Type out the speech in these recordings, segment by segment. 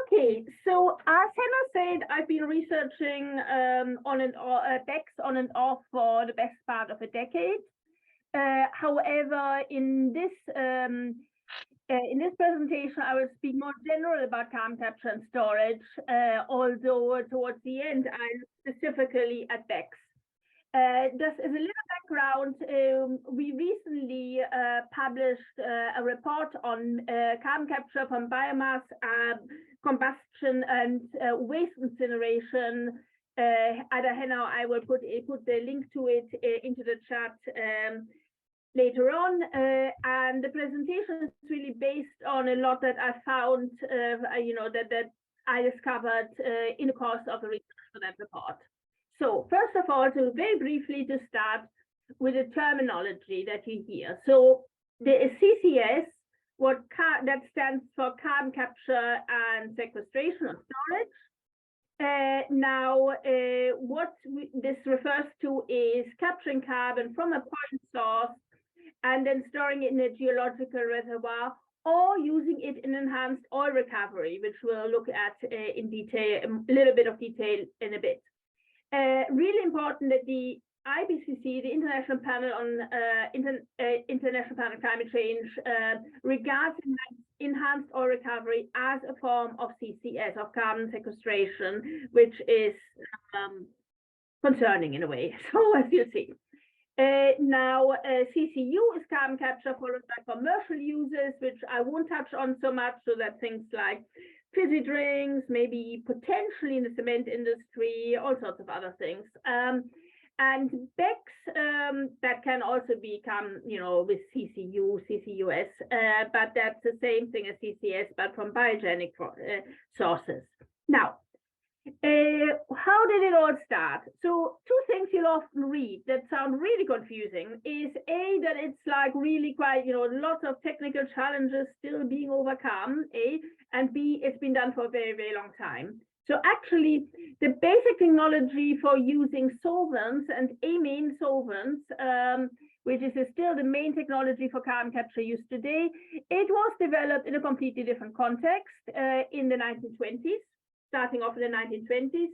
Okay, so as Hannah said, I've been researching on and off, BECCS on and off for the best part of a decade. However, in this presentation, I will speak more general about carbon capture and storage, although towards the end, I look specifically at BECCS. Just as a little background, we recently published a report on carbon capture from biomass, combustion, and waste incineration. Either Hannah or I will put the link to it into the chat later on. And the presentation is really based on a lot that I found, that I discovered in the course of the research for that report. So first of all, very briefly to start with the terminology that you hear. So the CCS, that stands for carbon capture and sequestration or storage. What this refers to is capturing carbon from a point source and then storing it in a geological reservoir, or using it in enhanced oil recovery, which we'll look at in detail, a little bit of detail in a bit. Really important that the IPCC, the International Panel on International Panel on Climate Change, regards enhanced oil recovery as a form of CCS, of carbon sequestration, which is concerning in a way. So as you see. CCU is carbon capture followed by commercial uses, which I won't touch on so much, so that things like fizzy drinks, maybe potentially in the cement industry, all sorts of other things. And BECCS, that can also become, with CCU, CCUS, but that's the same thing as CCS, but from biogenic sources. Now, how did it all start? So two things you'll often read that sound really confusing is A, that it's like really quite, lots of technical challenges still being overcome, A, and B, it's been done for a very, very long time. So actually, the basic technology for using solvents and amine solvents, which is still the main technology for carbon capture used today, it was developed in a completely different context in the 1920s. Starting off in the 1920s,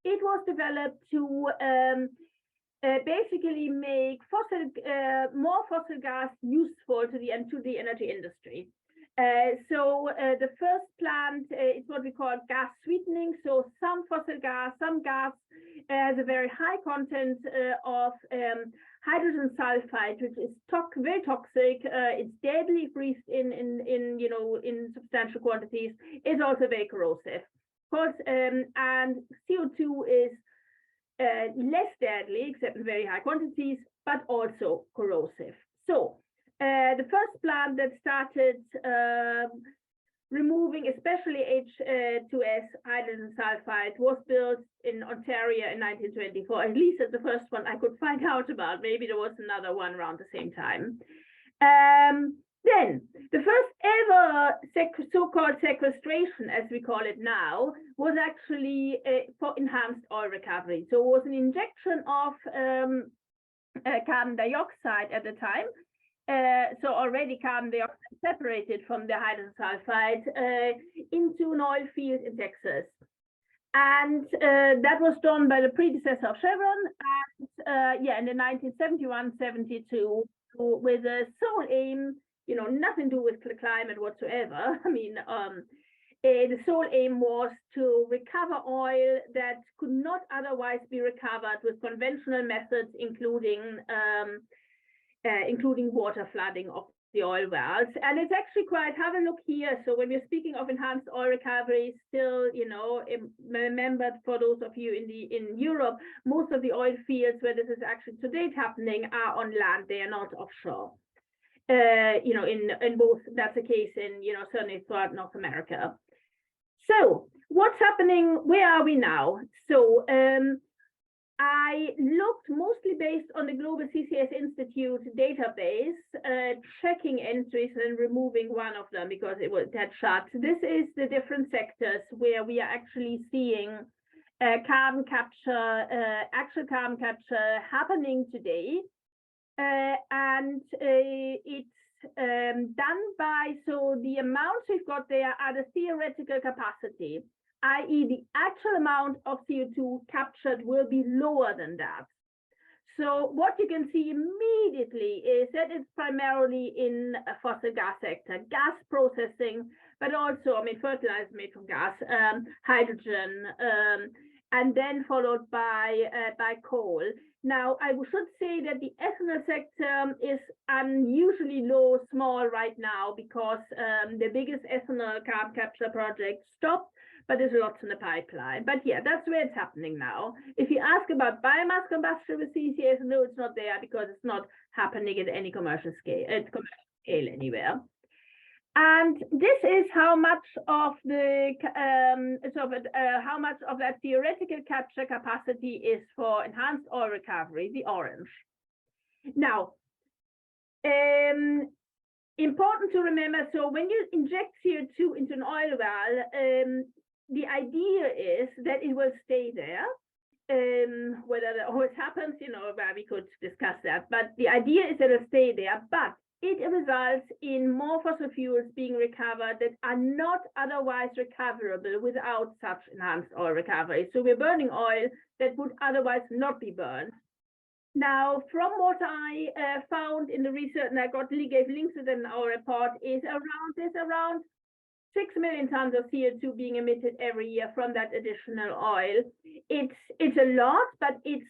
it was developed to basically make more fossil gas useful to the energy industry. The first plant is what we call gas sweetening. So some fossil gas, some gas has a very high content of hydrogen sulfide, which is very toxic. It's deadly if breathed in substantial quantities. It's also very corrosive. Of course, and CO2 is less deadly, except in very high quantities, but also corrosive. So the first plant that started removing especially H2S hydrogen sulfide was built in Ontario in 1924. At least that's the first one I could find out about. Maybe there was another one around the same time. Then the first ever so-called sequestration, as we call it now, was actually for enhanced oil recovery. So it was an injection of carbon dioxide at the time. So already carbon dioxide separated from the hydrogen sulfide into an oil field in Texas. And that was done by the predecessor of Chevron, and in the 1971-72, with the sole aim, nothing to do with climate whatsoever. I mean, the sole aim was to recover oil that could not otherwise be recovered with conventional methods, including water flooding of the oil wells. And it's actually have a look here. So when we're speaking of enhanced oil recovery, still, remember, for those of you in Europe, most of the oil fields where this is actually to date happening are on land. They are not offshore. In both, that's the case in, certainly throughout North America. So what's happening? Where are we now? So I looked mostly based on the Global CCS Institute database, checking entries and removing one of them because it was that short. This is the different sectors where we are actually seeing carbon capture, actual carbon capture happening today. And it's done by, so the amounts we've got there are the theoretical capacity, i.e. the actual amount of CO2 captured will be lower than that. So what you can see immediately is that it's primarily in a fossil gas sector, gas processing, but also, I mean, fertilizer made from gas, hydrogen, and then followed by coal. Now, I should say that the ethanol sector is unusually small right now because the biggest ethanol carbon capture project stopped, but there's lots in the pipeline. But yeah, that's where it's happening now. If you ask about biomass combustion with CCS, no, it's not there because it's not happening at any commercial scale, anywhere. And this is how much of the how much of that theoretical capture capacity is for enhanced oil recovery, the orange. Now, important to remember, so when you inject CO2 into an oil well, the idea is that it will stay there. Whether that always happens, you know, we could discuss that, but the idea is that it'll stay there, but it results in more fossil fuels being recovered that are not otherwise recoverable without such enhanced oil recovery. So we're burning oil that would otherwise not be burned. Now, from what I found in the research, and I gave links to them in our report, is around 6 million tons of CO2 being emitted every year from that additional oil. It's a lot, but it's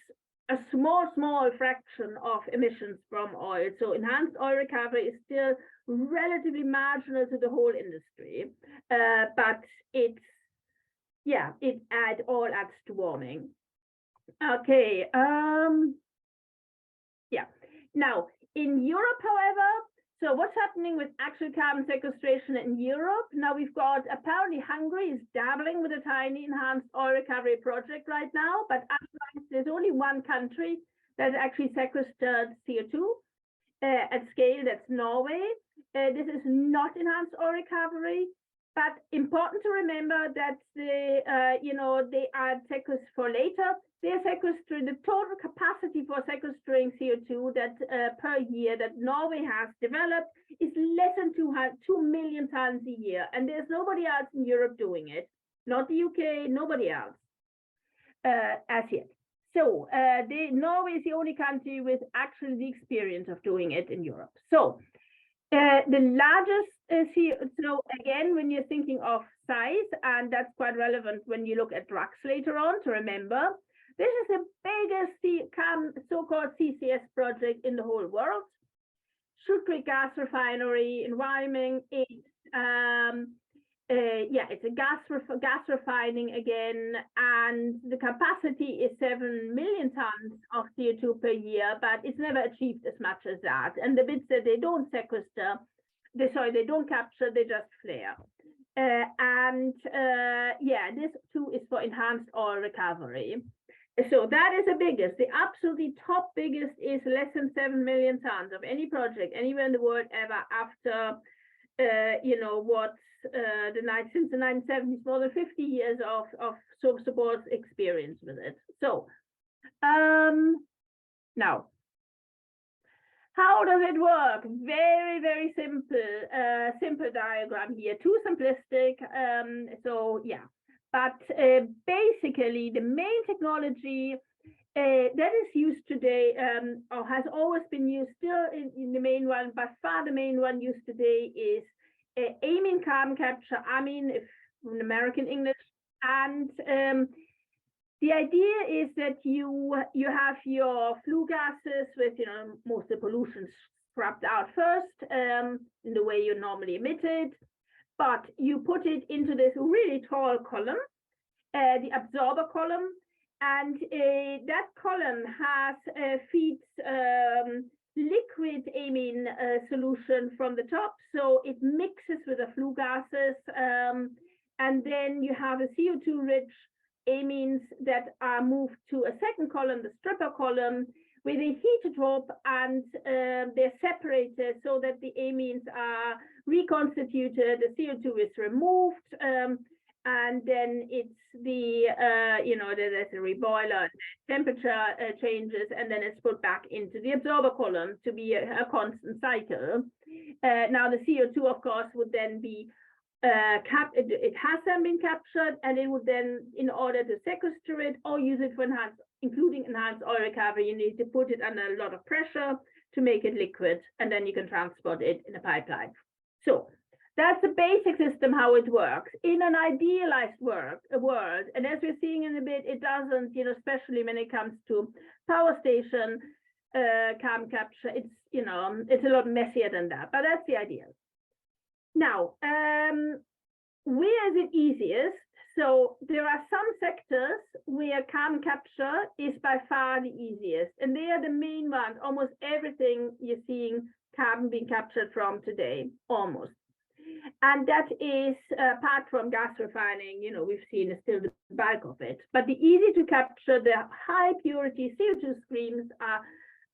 a small fraction of emissions from oil. So enhanced oil recovery is still relatively marginal to the whole industry, but it adds to warming. Okay. Now, in Europe, however, so what's happening with actual carbon sequestration in Europe? Now we've got, apparently Hungary is dabbling with a tiny enhanced oil recovery project right now, but otherwise there's only one country that actually sequestered CO2 at scale, that's Norway. This is not enhanced oil recovery, but important to remember that they are sequestered for later. They're sequestering, the total capacity for sequestering CO2 that per year that Norway has developed is less than 2 million tons a year. And there's nobody else in Europe doing it, not the UK, nobody else as yet. So Norway is the only country with actually the experience of doing it in Europe. So the largest so again, when you're thinking of size, and that's quite relevant when you look at Drax later on to remember, this is the biggest so-called CCS project in the whole world. Shoot Creek gas refinery in Wyoming. It's a gas refining again, and the capacity is 7 million tons of CO2 per year, but it's never achieved as much as that. And the bits that they don't sequester, they don't capture, they just flare. This too is for enhanced oil recovery. So that is the biggest. The absolutely top biggest is less than 7 million tons of any project anywhere in the world ever after, since the 1970s, more than 50 years of support experience with it. So now, how does it work? Very, very simple diagram here, too simplistic. But basically, the main technology that is used today, or has always been used, still in the main one, by far the main one used today is amine carbon capture, amine, if in American English. And the idea is that you have your flue gases with, most of the pollution scrubbed out first in the way you normally emit it. But you put it into this really tall column, the absorber column, and that column feeds liquid amine solution from the top, so it mixes with the flue gases, and then you have a CO2-rich amines that are moved to a second column, the stripper column, with a heated hob, and they're separated so that the amines are reconstituted, the CO2 is removed, and then it's the, there's a reboiler, temperature changes, and then it's put back into the absorber column to be a constant cycle. Now the CO2, of course, would then be it has then been captured, and it would then, in order to sequester it or use it for including enhanced oil recovery, you need to put it under a lot of pressure to make it liquid, and then you can transport it in a pipeline. So that's the basic system, how it works. In an idealized world, and as we're seeing in a bit, it doesn't, especially when it comes to power station carbon capture, it's, it's a lot messier than that, but that's the idea. Now, where is it easiest? So there are some sectors where carbon capture is by far the easiest, and they are the main ones. Almost everything you're seeing carbon being captured from today, almost. And that is, apart from gas refining, we've seen is still the bulk of it. But the easy to capture, the high purity CO2 streams are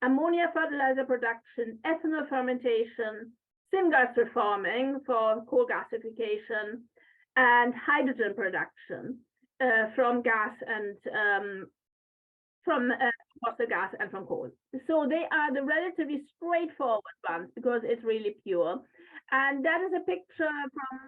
ammonia fertilizer production, ethanol fermentation, syngas reforming for coal gasification, and hydrogen production from gas and from fossil gas and from coal. So they are the relatively straightforward ones because it's really pure. And that is a picture from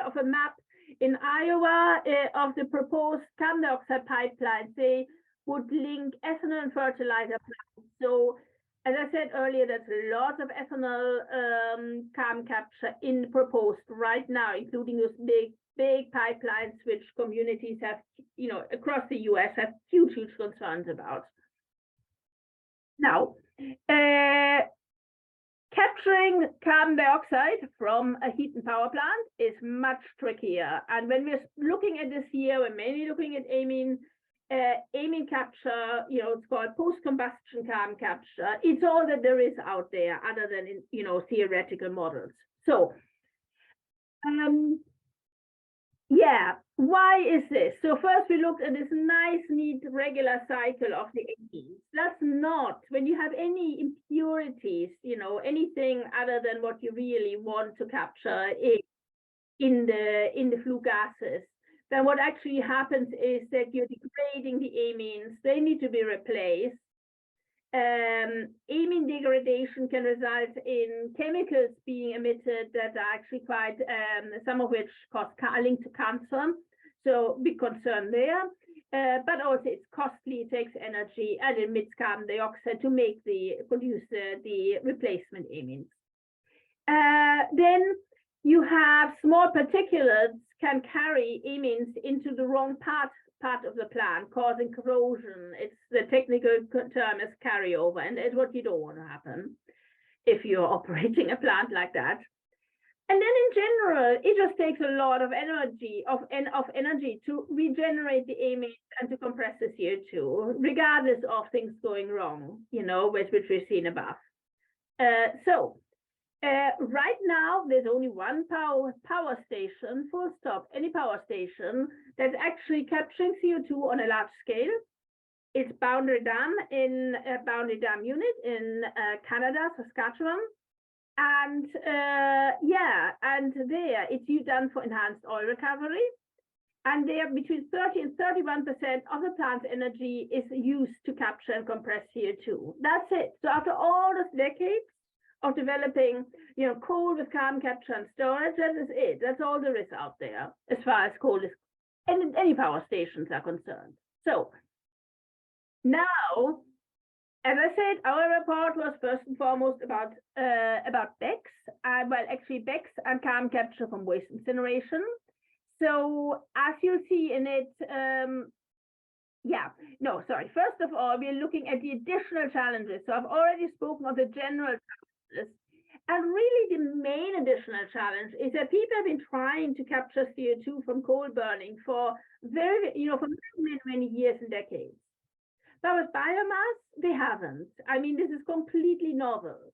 of a map in Iowa of the proposed carbon dioxide pipelines. They would link ethanol and fertilizer plants. So as I said earlier, there's lots of ethanol carbon capture in proposed right now, including those big pipelines which communities have, across the US have huge concerns about. Now, capturing carbon dioxide from a heat and power plant is much trickier. And when we're looking at this here, we're mainly looking at amine capture, it's called post-combustion carbon capture. It's all that there is out there other than in, theoretical models. So, yeah, why is this? So first we looked at this nice, neat, regular cycle of the amines. That's not, when you have any impurities, anything other than what you really want to capture in the flue gases, then what actually happens is that you're degrading the amines. They need to be replaced. Amine degradation can result in chemicals being emitted that are actually quite, some of which are linked to cancer. So big concern there. But also it's costly, it takes energy, and it emits carbon dioxide to produce the replacement amines. Then you have small particulates can carry amines into the wrong part of the plant, causing corrosion. It's the technical term is carryover, and it's what you don't want to happen if you're operating a plant like that. And then in general, it just takes a lot of energy to regenerate the amines and to compress the CO2, regardless of things going wrong, which we've seen above. Right now, there's only one power station, full stop, any power station that's actually capturing CO2 on a large scale. It's Boundary Dam unit in Canada, Saskatchewan. And and there it's done for enhanced oil recovery. And there between 30 and 31% of the plant's energy is used to capture and compress CO2. That's it. So after all those decades of developing, coal with carbon capture and storage, that is it. That's all there is out there as far as coal is and any power stations are concerned. So now, as I said, our report was first and foremost about BECCS, well, actually BECCS and carbon capture from waste incineration. So as you'll see in it, first of all, we're looking at the additional challenges. So I've already spoken of the general challenges. And really the main additional challenge is that people have been trying to capture CO2 from coal burning for for many years and decades. But with biomass, they haven't. I mean, this is completely novel.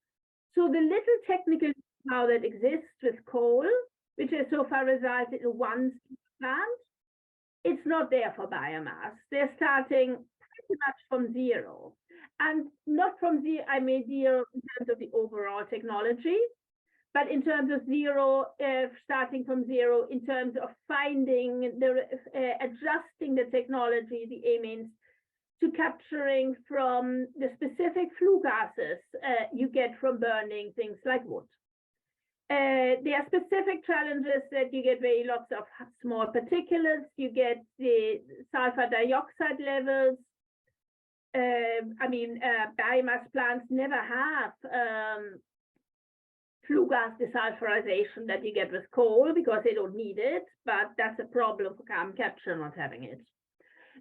So the little technical know-how that exists with coal, which has so far resulted in one plant, it's not there for biomass. They're starting pretty much from zero. And not from zero, I mean zero in terms of the overall technology, but in terms of zero, starting from zero, in terms of finding adjusting the technology, the aimings, to capturing from the specific flue gases you get from burning things like wood. There are specific challenges that you get very lots of small particulates, you get the sulfur dioxide levels. Biomass plants never have flue gas desulfurization that you get with coal because they don't need it, but that's a problem for carbon capture not having it.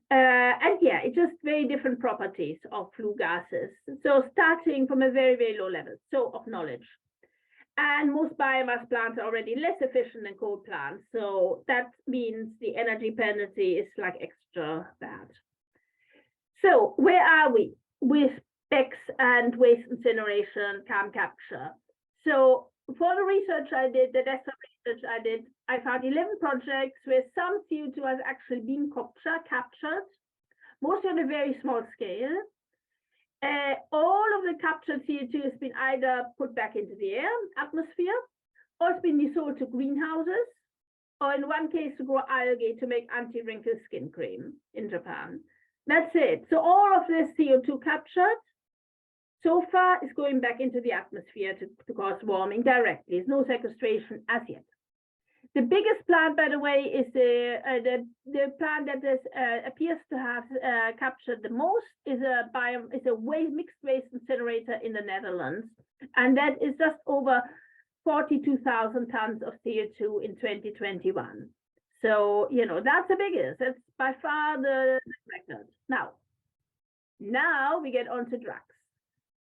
And yeah, it's just very different properties of flue gases. So starting from a very, very low level, so of knowledge. And most biomass plants are already less efficient than coal plants. So that means the energy penalty is like extra bad. So where are we with BECCS and waste incineration, carbon capture? So for the research I did, the desktop research I did, I found 11 projects where some CO2 has actually been captured, mostly on a very small scale. All of the captured CO2 has been either put back into the atmosphere, or it's been sold to greenhouses, or in one case to grow algae to make anti-wrinkle skin cream in Japan. That's it. So all of this CO2 captured so far is going back into the atmosphere to cause warming directly. There's no sequestration as yet. The biggest plant, by the way, is the plant that appears to have captured the most is a mixed waste incinerator in the Netherlands, and that is just over 42,000 tons of CO2 in 2021. So that's the biggest. That's by far the record. Now we get on to Drax,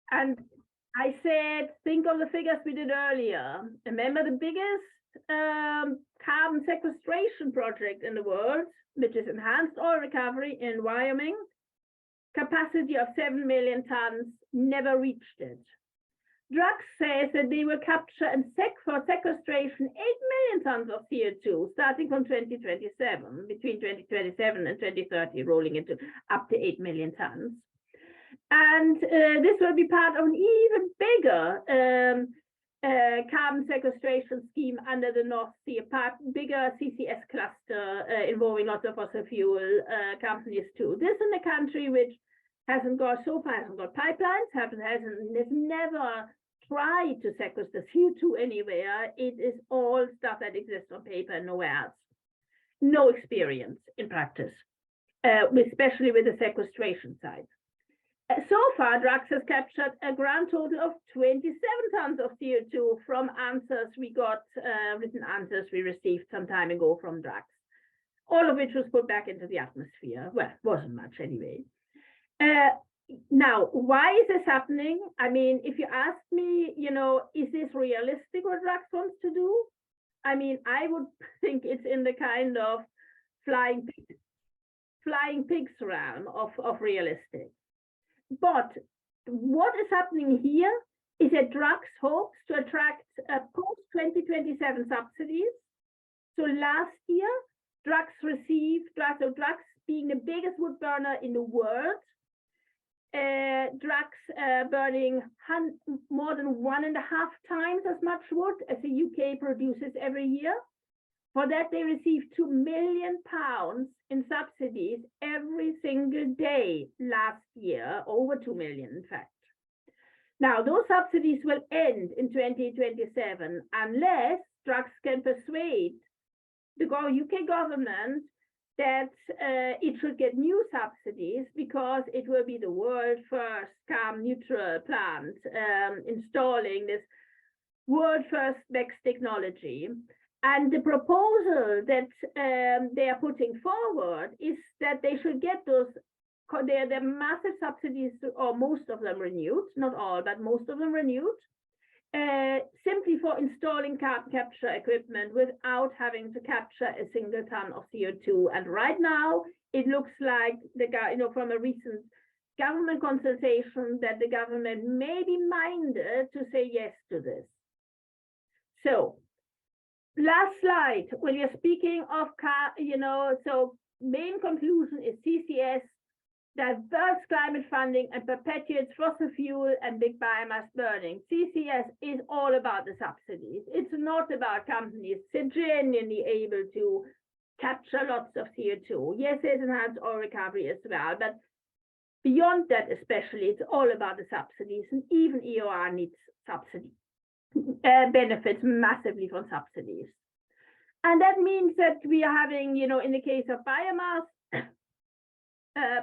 and I said think of the figures we did earlier. Remember the biggest carbon sequestration project in the world, which is enhanced oil recovery in Wyoming, capacity of 7 million tons, never reached it. Drax says that they will capture and for sequestration 8 million tons of CO2 starting from 2027, between 2027 and 2030, rolling into up to 8 million tons. And this will be part of an even bigger carbon sequestration scheme under the North Sea, a bigger CCS cluster involving lots of fossil fuel companies too. This in a country which hasn't got pipelines, has never tried to sequester CO2 anywhere. It is all stuff that exists on paper and nowhere else. No experience in practice, especially with the sequestration side. So far, Drax has captured a grand total of 27 tons of CO2 from answers we got, written answers we received some time ago from Drax, all of which was put back into the atmosphere. Well, wasn't much anyway. Now, why is this happening? I mean, if you ask me, is this realistic what Drax wants to do? I mean, I would think it's in the kind of flying pigs realm of realistic. But what is happening here is that Drax hopes to attract post-2027 subsidies. So last year, Drax being the biggest wood burner in the world, Drax burning more than 1.5 times as much wood as the UK produces every year. For that, they received £2 million in subsidies every single day last year, over 2 million, in fact. Now, those subsidies will end in 2027 unless Drax can persuade the UK government that it should get new subsidies because it will be the world's first carbon neutral plant installing this world first BECCS technology. And the proposal that they are putting forward is that they should get their massive subsidies, or most of them renewed, not all, but most of them renewed, simply for installing carbon capture equipment without having to capture a single ton of CO2. And right now, it looks like from a recent government consultation that the government may be minded to say yes to this. So, last slide. When you're speaking of, so main conclusion is CCS diverts climate funding and perpetuates fossil fuel and big biomass burning. CCS is all about the subsidies. It's not about companies genuinely able to capture lots of CO2. Yes, there's enhanced oil recovery as well, but beyond that especially, it's all about the subsidies, and even EOR needs subsidy, benefits massively from subsidies. And that means that we are having, in the case of biomass,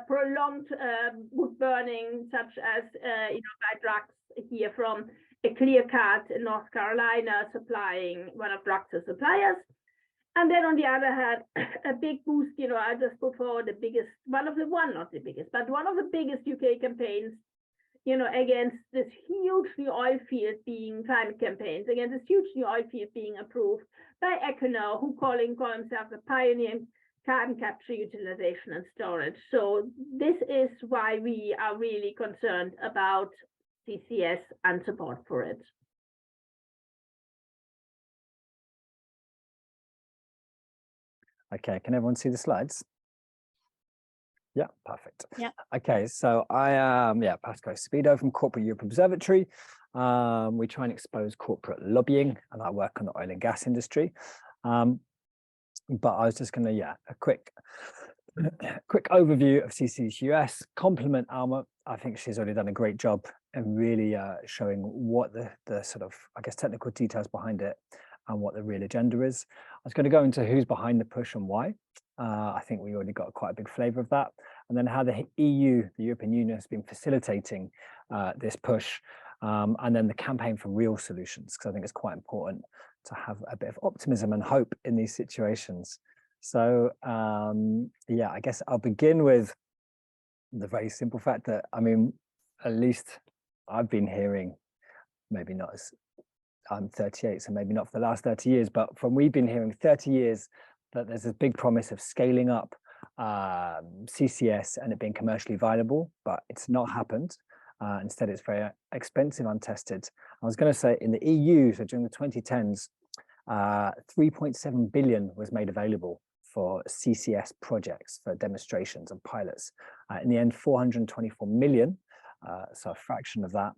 prolonged wood burning, such as, by Drax here from a clear cut in North Carolina, supplying one of Drax's suppliers. And then on the other hand, a big boost, I just put forward the biggest, not the biggest, but one of the biggest UK campaigns, against this huge new oil field being climate campaigns, against this huge new oil field being approved by Equinor, who call themselves a pioneer in carbon capture, utilization, and storage. So this is why we are really concerned about CCS and support for it. Okay, can everyone see the slides? Yeah, perfect. Yeah. Okay, so I am, Pascal Speedo from Corporate Europe Observatory. We try and expose corporate lobbying, and I work on the oil and gas industry. But I was just going to, a quick overview of CCS US, compliment Alma. I think she's already done a great job in really showing what the sort of, I guess, technical details behind it and what the real agenda is. I was going to go into who's behind the push and why. I think we already got quite a big flavor of that. And then how the EU, the European Union, has been facilitating this push. And then the campaign for real solutions, because I think it's quite important to have a bit of optimism and hope in these situations. So, I guess I'll begin with the very simple fact that, I mean, at least I've been hearing, maybe not as, I'm 38, so maybe not for the last 30 years, but we've been hearing 30 years that there's a big promise of scaling up CCS and it being commercially viable, but it's not happened. Instead, it's very expensive, untested. I was going to say in the EU, so during the 2010s, 3.7 billion was made available for CCS projects, for demonstrations and pilots. In the end, 424 million, so a fraction of that,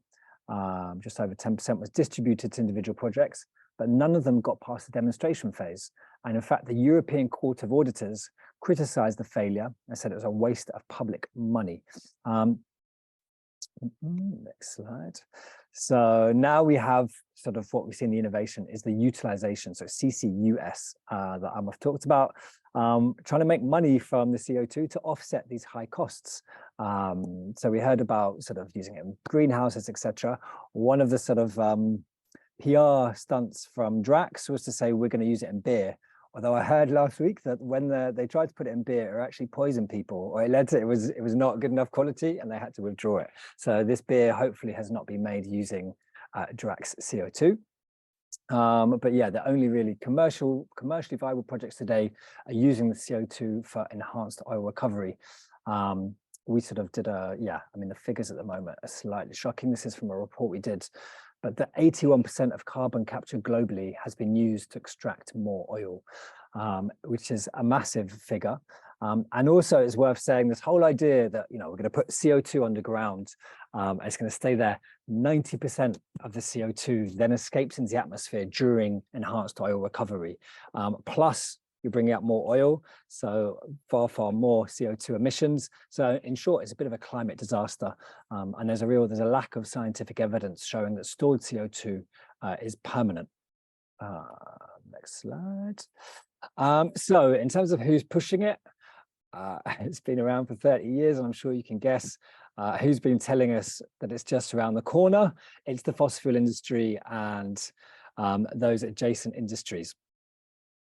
just over 10% was distributed to individual projects, but none of them got past the demonstration phase. And in fact, the European Court of Auditors criticized the failure and said it was a waste of public money. Next slide. So now we have sort of what we see in the innovation is the utilization. So CCUS that I've talked about, trying to make money from the CO2 to offset these high costs. So we heard about sort of using it in greenhouses, etc. One of the sort of PR stunts from Drax was to say we're going to use it in beer. Although I heard last week that when they tried to put it in beer, it actually poisoned people, or it was not good enough quality, and they had to withdraw it. So this beer hopefully has not been made using Drax CO2. But yeah, the only really commercially viable projects today are using the CO2 for enhanced oil recovery. We sort of did I mean, the figures at the moment are slightly shocking. This is from a report we did. But the 81% of carbon capture globally has been used to extract more oil, which is a massive figure. And also it's worth saying this whole idea that, we're going to put CO2 underground, and it's going to stay there. 90% of the CO2 then escapes into the atmosphere during enhanced oil recovery. Plus, you're bringing out more oil, so far more CO2 emissions. So in short, it's a bit of a climate disaster. And there's a lack of scientific evidence showing that stored CO2 is permanent. Next slide. So in terms of who's pushing it, it's been around for 30 years, and I'm sure you can guess who's been telling us that it's just around the corner. It's the fossil fuel industry and those adjacent industries.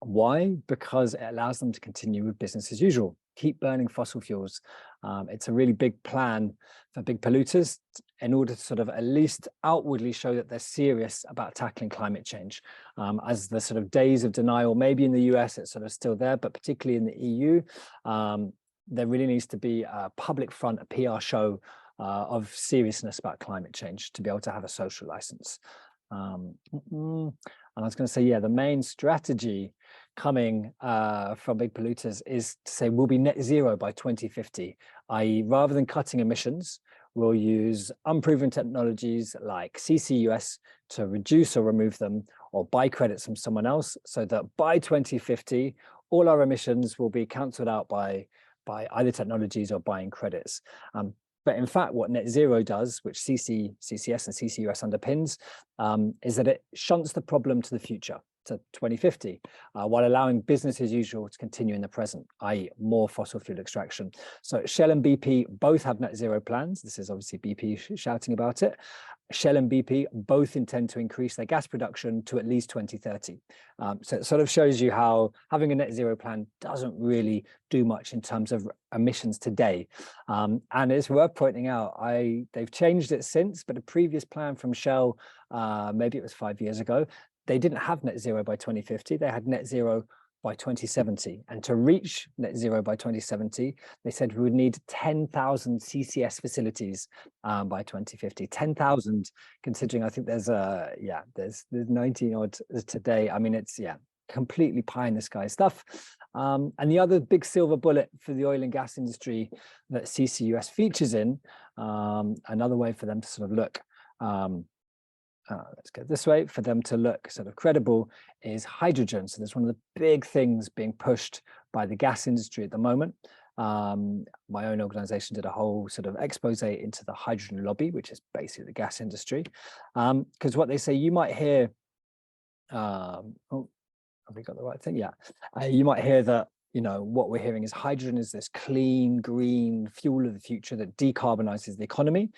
Why? Because it allows them to continue with business as usual, keep burning fossil fuels. It's a really big plan for big polluters in order to sort of at least outwardly show that they're serious about tackling climate change. As the sort of days of denial, maybe in the US it's sort of still there, but particularly in the EU, there really needs to be a public front, a PR show of seriousness about climate change to be able to have a social license. And I was going to say, the main strategy coming from big polluters is to say we'll be net zero by 2050. i.e. rather than cutting emissions, we'll use unproven technologies like CCUS to reduce or remove them, or buy credits from someone else, so that by 2050, all our emissions will be cancelled out by either technologies or buying credits. But in fact, what net zero does, which CCS and CCUS underpins, is that it shunts the problem to the future, to 2050, while allowing business as usual to continue in the present, i.e. more fossil fuel extraction. So Shell and BP both have net zero plans. This is obviously BP shouting about it. Shell and BP both intend to increase their gas production to at least 2030. So it sort of shows you how having a net zero plan doesn't really do much in terms of emissions today. And it's worth pointing out, they've changed it since, but a previous plan from Shell, maybe it was 5 years ago, they didn't have net zero by 2050, they had net zero by 2070. And to reach net zero by 2070, they said we would need 10,000 CCS facilities by 2050. 10,000, considering I think there's 19 odd today. I mean, it's completely pie in the sky stuff. And the other big silver bullet for the oil and gas industry that CCUS features in, another way for them to sort of look, let's go this way, for them to look sort of credible, is hydrogen. So there's one of the big things being pushed by the gas industry at the moment. My own organization did a whole sort of expose into the hydrogen lobby, which is basically the gas industry. Because what they say, you might hear, have we got the right thing? Yeah. You might hear that, what we're hearing is hydrogen is this clean, green fuel of the future that decarbonizes the economy.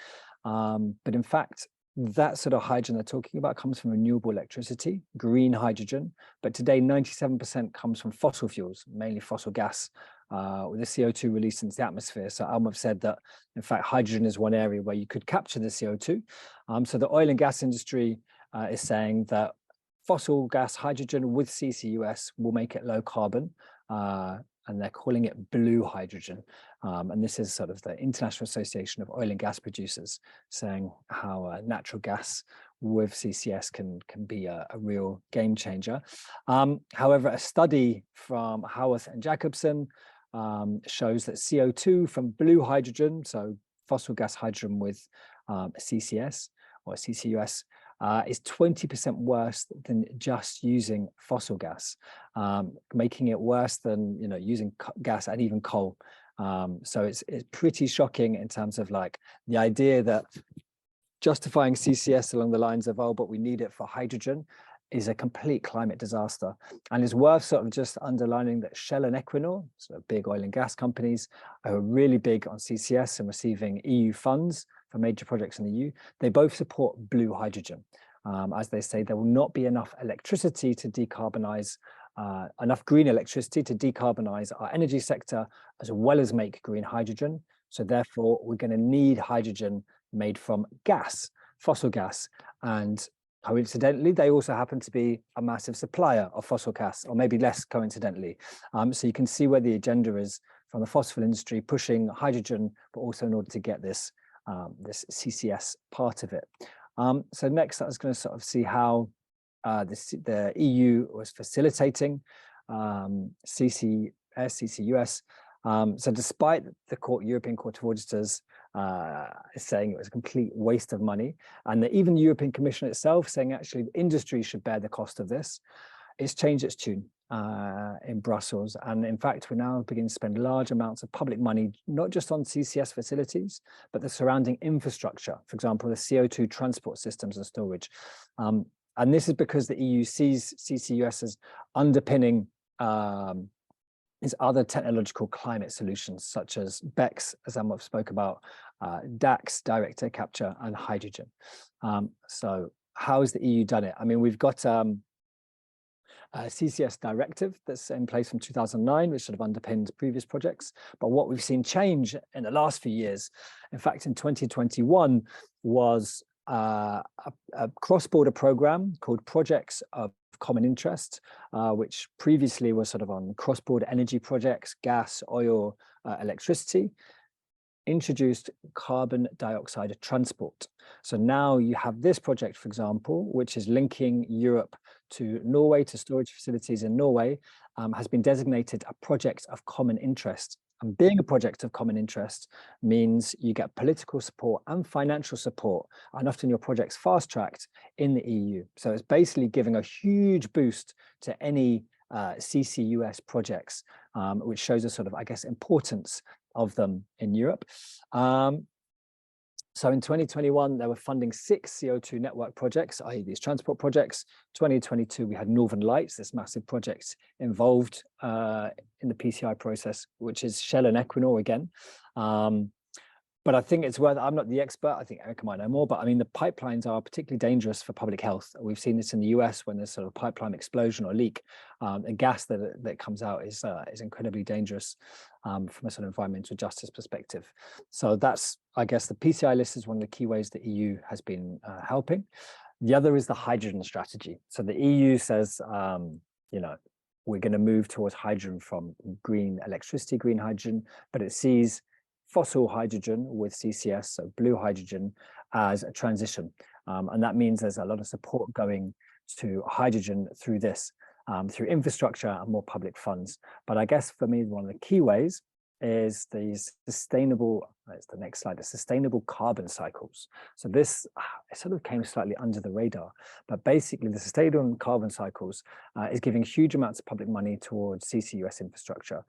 But in fact, that sort of hydrogen they're talking about comes from renewable electricity, green hydrogen. But today, 97% comes from fossil fuels, mainly fossil gas, with the CO2 released into the atmosphere. So Alma have said that, in fact, hydrogen is one area where you could capture the CO2. So the oil and gas industry is saying that fossil gas hydrogen with CCUS will make it low carbon. And they're calling it blue hydrogen. And this is sort of the International Association of Oil and Gas Producers saying how natural gas with CCS can be a real game changer. However, a study from Howarth and Jacobson shows that CO2 from blue hydrogen, so fossil gas hydrogen with CCS or CCUS, is 20% worse than just using fossil gas, making it worse than using gas and even coal. So it's pretty shocking in terms of like the idea that justifying CCS along the lines of, oh, but we need it for hydrogen, is a complete climate disaster. And it's worth sort of just underlining that Shell and Equinor, so big oil and gas companies, are really big on CCS and receiving EU funds for major projects in the EU. They both support blue hydrogen. As they say, there will not be enough electricity to decarbonize, enough green electricity to decarbonize our energy sector, as well as make green hydrogen. So therefore, we're going to need hydrogen made from gas, fossil gas. And coincidentally, they also happen to be a massive supplier of fossil gas, or maybe less coincidentally. So you can see where the agenda is from the fossil industry pushing hydrogen, but also in order to get this, this CCS part of it. So next, I was going to sort of see how the EU was facilitating CCS, CCUS. So despite the European Court of Auditors saying it was a complete waste of money, and even the European Commission itself saying actually the industry should bear the cost of this, it's changed its tune in Brussels. And in fact, we're now beginning to spend large amounts of public money, not just on CCS facilities, but the surrounding infrastructure, for example, the CO2 transport systems and storage. And this is because the EU sees CCUS as underpinning is other technological climate solutions, such as BECCS, as Emma spoke about, Drax, direct air capture, and hydrogen. So how has the EU done it? I mean, we've got a CCS directive that's in place from 2009, which sort of underpins previous projects. But what we've seen change in the last few years, in fact, in 2021, was a cross-border program called Projects of Common Interest, which previously was sort of on cross-border energy projects, gas, oil, electricity, introduced carbon dioxide transport. So now you have this project, for example, which is linking Europe to Norway, to storage facilities in Norway, has been designated a project of common interest. And being a project of common interest means you get political support and financial support, and often your project's fast-tracked in the EU. So it's basically giving a huge boost to any CCUS projects, which shows a sort of, I guess, importance of them in Europe. So in 2021, they were funding 6 CO2 network projects, i.e. these transport projects. 2022, we had Northern Lights, this massive project involved in the PCI process, which is Shell and Equinor again. But I think it's worth, I'm not the expert, I think Erica might know more, but I mean, the pipelines are particularly dangerous for public health. We've seen this in the US when there's sort of pipeline explosion or leak. The gas that comes out is incredibly dangerous from a sort of environmental justice perspective. So that's, I guess, the PCI list is one of the key ways the EU has been helping. The other is the hydrogen strategy. So the EU says, you know, we're going to move towards hydrogen from green electricity, green hydrogen, but it sees fossil hydrogen with CCS, so blue hydrogen, as a transition. And that means there's a lot of support going to hydrogen through this, through infrastructure and more public funds. But I guess for me, one of the key ways is these sustainable, it's the next slide, the sustainable carbon cycles. So this it sort of came slightly under the radar, but basically the sustainable carbon cycles is giving huge amounts of public money towards CCUS infrastructure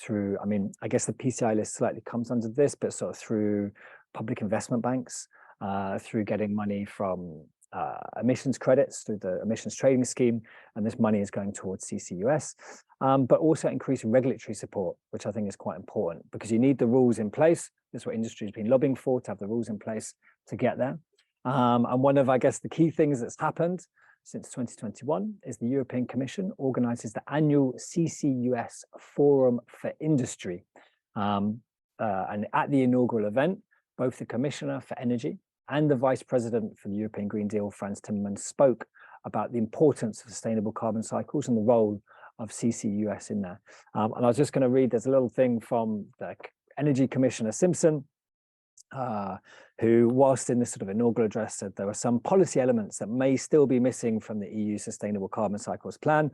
through, I mean, I guess the PCI list slightly comes under this, but sort of through public investment banks, through getting money from emissions credits through the emissions trading scheme, and this money is going towards CCUS, but also increasing regulatory support, which I think is quite important because you need the rules in place. This is what industry has been lobbying for, to have the rules in place to get there. And one of, I guess, the key things that's happened since 2021 is the European Commission organizes the annual CCUS Forum for Industry. And at the inaugural event, both the Commissioner for Energy and the Vice President for the European Green Deal, Frans Timmermans, spoke about the importance of sustainable carbon cycles and the role of CCUS in there. And I was just going to read, there's a little thing from the Energy Commissioner Simpson, who, whilst in this sort of inaugural address, said there were some policy elements that may still be missing from the EU Sustainable Carbon Cycles plan.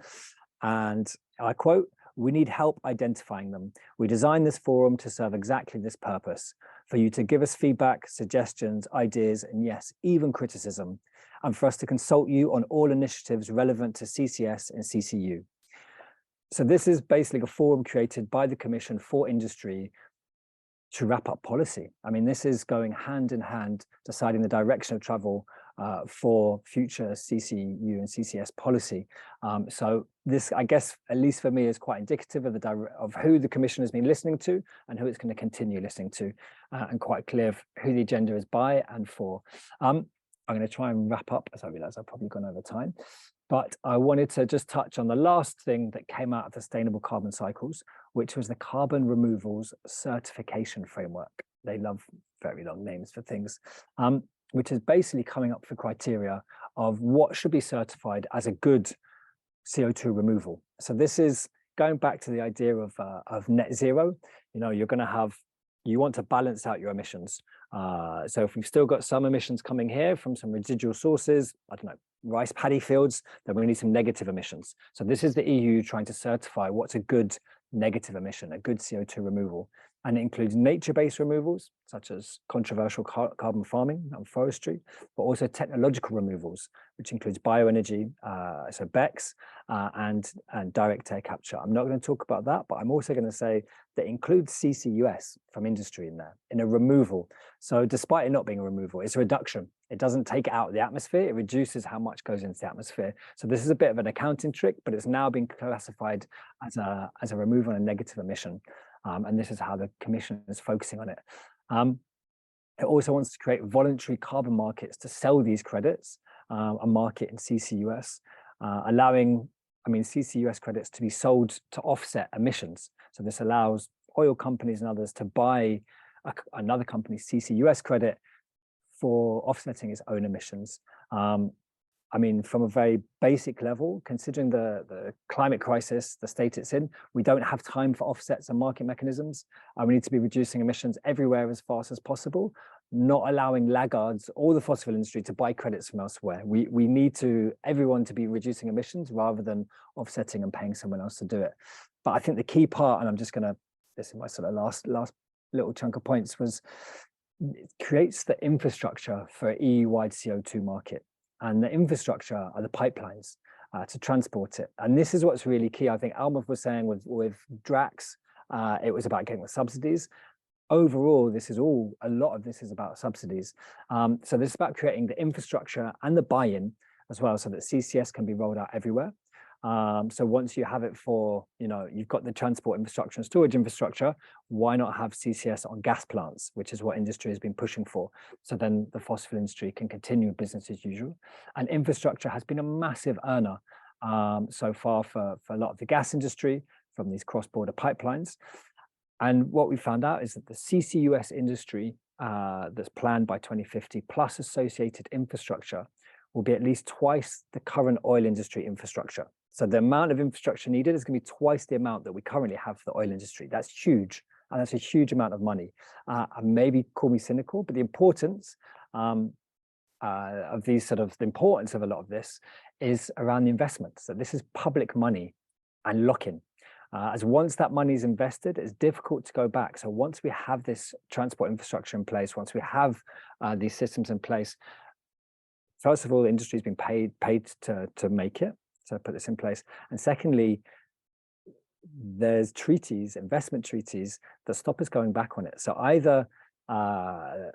And I quote, "We need help identifying them. We designed this forum to serve exactly this purpose, for you to give us feedback, suggestions, ideas, and yes, even criticism, and for us to consult you on all initiatives relevant to CCS and CCU." So this is basically a forum created by the Commission for industry to wrap up policy. I mean, this is going hand in hand, deciding the direction of travel for future CCU and CCS policy. So this, I guess, at least for me, is quite indicative of who the Commission has been listening to and who it's going to continue listening to, and quite clear of who the agenda is by and for. I'm going to try and wrap up, as I realize I've probably gone over time, but I wanted to just touch on the last thing that came out of the Sustainable Carbon Cycles, which was the Carbon Removals Certification Framework. They love very long names for things. Which is basically coming up for criteria of what should be certified as a good CO2 removal. So this is going back to the idea of net zero. You know, you're going to have, you want to balance out your emissions. So if we've still got some emissions coming here from some residual sources, I don't know, rice paddy fields, then we need some negative emissions. So this is the EU trying to certify what's a good negative emission, a good CO2 removal. And it includes nature-based removals, such as controversial carbon farming and forestry, but also technological removals, which includes bioenergy, so BECCS, and direct air capture. I'm not going to talk about that, but I'm also going to say that includes CCUS from industry in there, in a removal. So despite it not being a removal, it's a reduction. It doesn't take it out of the atmosphere, it reduces how much goes into the atmosphere. So this is a bit of an accounting trick, but it's now been classified as a removal and negative emission. And this is how the Commission is focusing on it. It also wants to create voluntary carbon markets to sell these credits, a market in CCUS, allowing, I mean, CCUS credits to be sold to offset emissions. So this allows oil companies and others to buy another company's CCUS credit for offsetting its own emissions. I mean, from a very basic level, considering the climate crisis, the state it's in, we don't have time for offsets and market mechanisms. We need to be reducing emissions everywhere as fast as possible, not allowing laggards or the fossil industry to buy credits from elsewhere. We need everyone to be reducing emissions rather than offsetting and paying someone else to do it. But I think the key part, and I'm just going to this in my sort of last little chunk of points, was it creates the infrastructure for an EU-wide CO2 market. And the infrastructure are the pipelines to transport it. And this is what's really key. I think Alma was saying with Drax, it was about getting the subsidies. Overall, a lot of this is about subsidies. So this is about creating the infrastructure and the buy-in as well, so that CCS can be rolled out everywhere. So once you have it for, you've got the transport infrastructure and storage infrastructure, why not have CCS on gas plants, which is what industry has been pushing for. So then the fossil industry can continue business as usual. And infrastructure has been a massive earner so far for a lot of the gas industry from these cross-border pipelines. And what we found out is that the CCUS industry that's planned by 2050 plus associated infrastructure will be at least twice the current oil industry infrastructure. So the amount of infrastructure needed is going to be twice the amount that we currently have for the oil industry. That's huge, and that's a huge amount of money. And maybe call me cynical, but the importance of the importance of a lot of this is around the investment. So this is public money and lock-in. As once that money is invested, it's difficult to go back. So once we have this transport infrastructure in place, once we have these systems in place, first of all, the industry has been paid to make it, to put this in place. And secondly, there's investment treaties that stop us going back on it. So either we're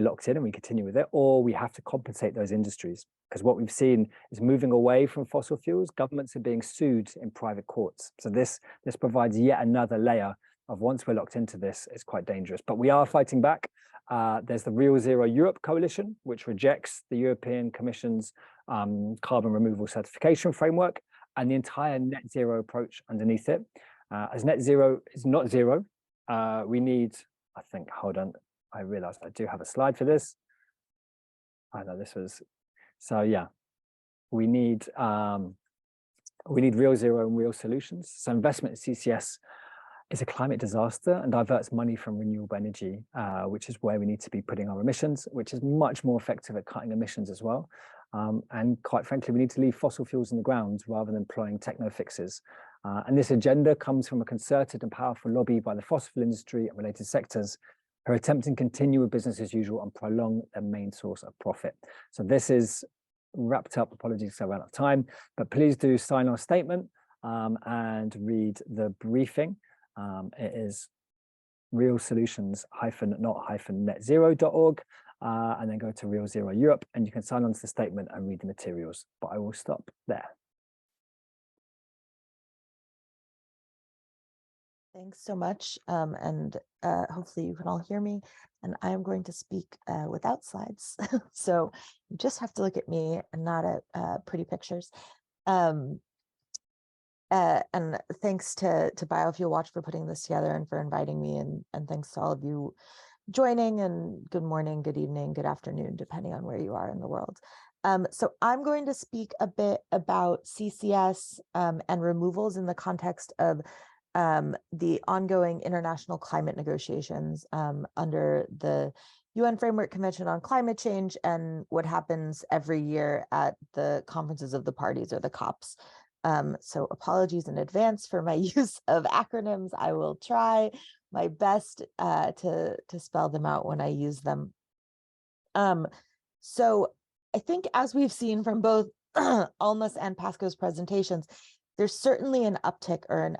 locked in and we continue with it, or we have to compensate those industries. Because what we've seen is moving away from fossil fuels, governments are being sued in private courts. So this provides yet another layer of, once we're locked into this, it's quite dangerous. But we are fighting back. There's the Real Zero Europe coalition, which rejects the European Commission's carbon removal certification framework and the entire net zero approach underneath it. As net zero is not zero, we need, I think, hold on, I realized I do have a slide for this. I know this was, so yeah, we need real zero and real solutions. So investment in CCS is a climate disaster and diverts money from renewable energy, which is where we need to be putting our emissions, which is much more effective at cutting emissions as well. And quite frankly, we need to leave fossil fuels in the ground rather than employing techno fixes. And this agenda comes from a concerted and powerful lobby by the fossil industry and related sectors who are attempting to continue with business as usual and prolong their main source of profit. So this is wrapped up. Apologies, I ran out of time, but please do sign our statement and read the briefing. It is realsolutions-not-netzero.org, and then go to Real Zero Europe, and you can sign on to the statement and read the materials. But I will stop there. Thanks so much, and hopefully you can all hear me. And I am going to speak without slides, so you just have to look at me and not at pretty pictures. And thanks to Biofuelwatch for putting this together and for inviting me, and thanks to all of you joining, and good morning, good evening, good afternoon, depending on where you are in the world. So I'm going to speak a bit about CCS and removals in the context of the ongoing international climate negotiations under the UN Framework Convention on Climate Change, and what happens every year at the conferences of the parties, or the COPs. So apologies in advance for my use of acronyms. I will try my best to spell them out when I use them. So I think, as we've seen from both Alma's and Pasco's presentations, there's certainly an uptick or an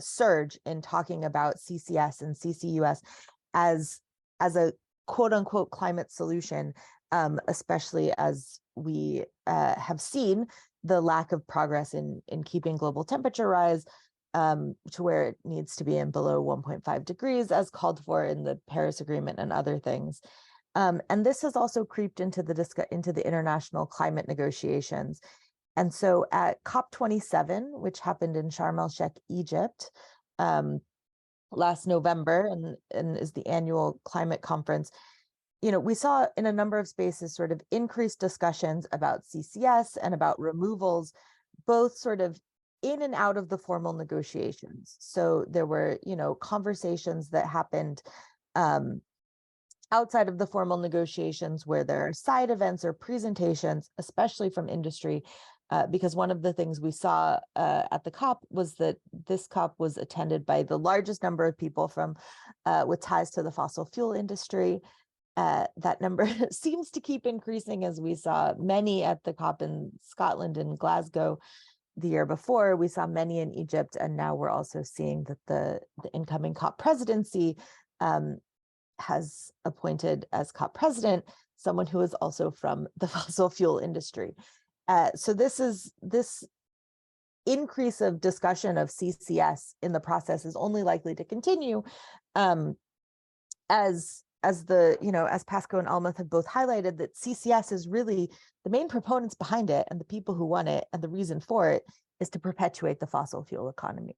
surge in talking about CCS and CCUS as a quote unquote climate solution, especially as we have seen the lack of progress in keeping global temperature rise to where it needs to be in below 1.5 degrees as called for in the Paris Agreement and other things. And this has also creeped into the international climate negotiations. And so at COP27, which happened in Sharm el-Sheikh, Egypt, last November, and is the annual climate conference, we saw in a number of spaces sort of increased discussions about CCS and about removals, both sort of in and out of the formal negotiations. So there were, conversations that happened outside of the formal negotiations, where there are side events or presentations, especially from industry, because one of the things we saw at the COP was that this COP was attended by the largest number of people from with ties to the fossil fuel industry. That number seems to keep increasing, as we saw many at the COP in Scotland and Glasgow the year before. We saw many in Egypt, and now we're also seeing that the incoming COP presidency has appointed as COP president someone who is also from the fossil fuel industry. So this increase of discussion of CCS in the process is only likely to continue, as Pasco and Alma have both highlighted, that CCS is really the main proponents behind it, and the people who want it, and the reason for it is to perpetuate the fossil fuel economy.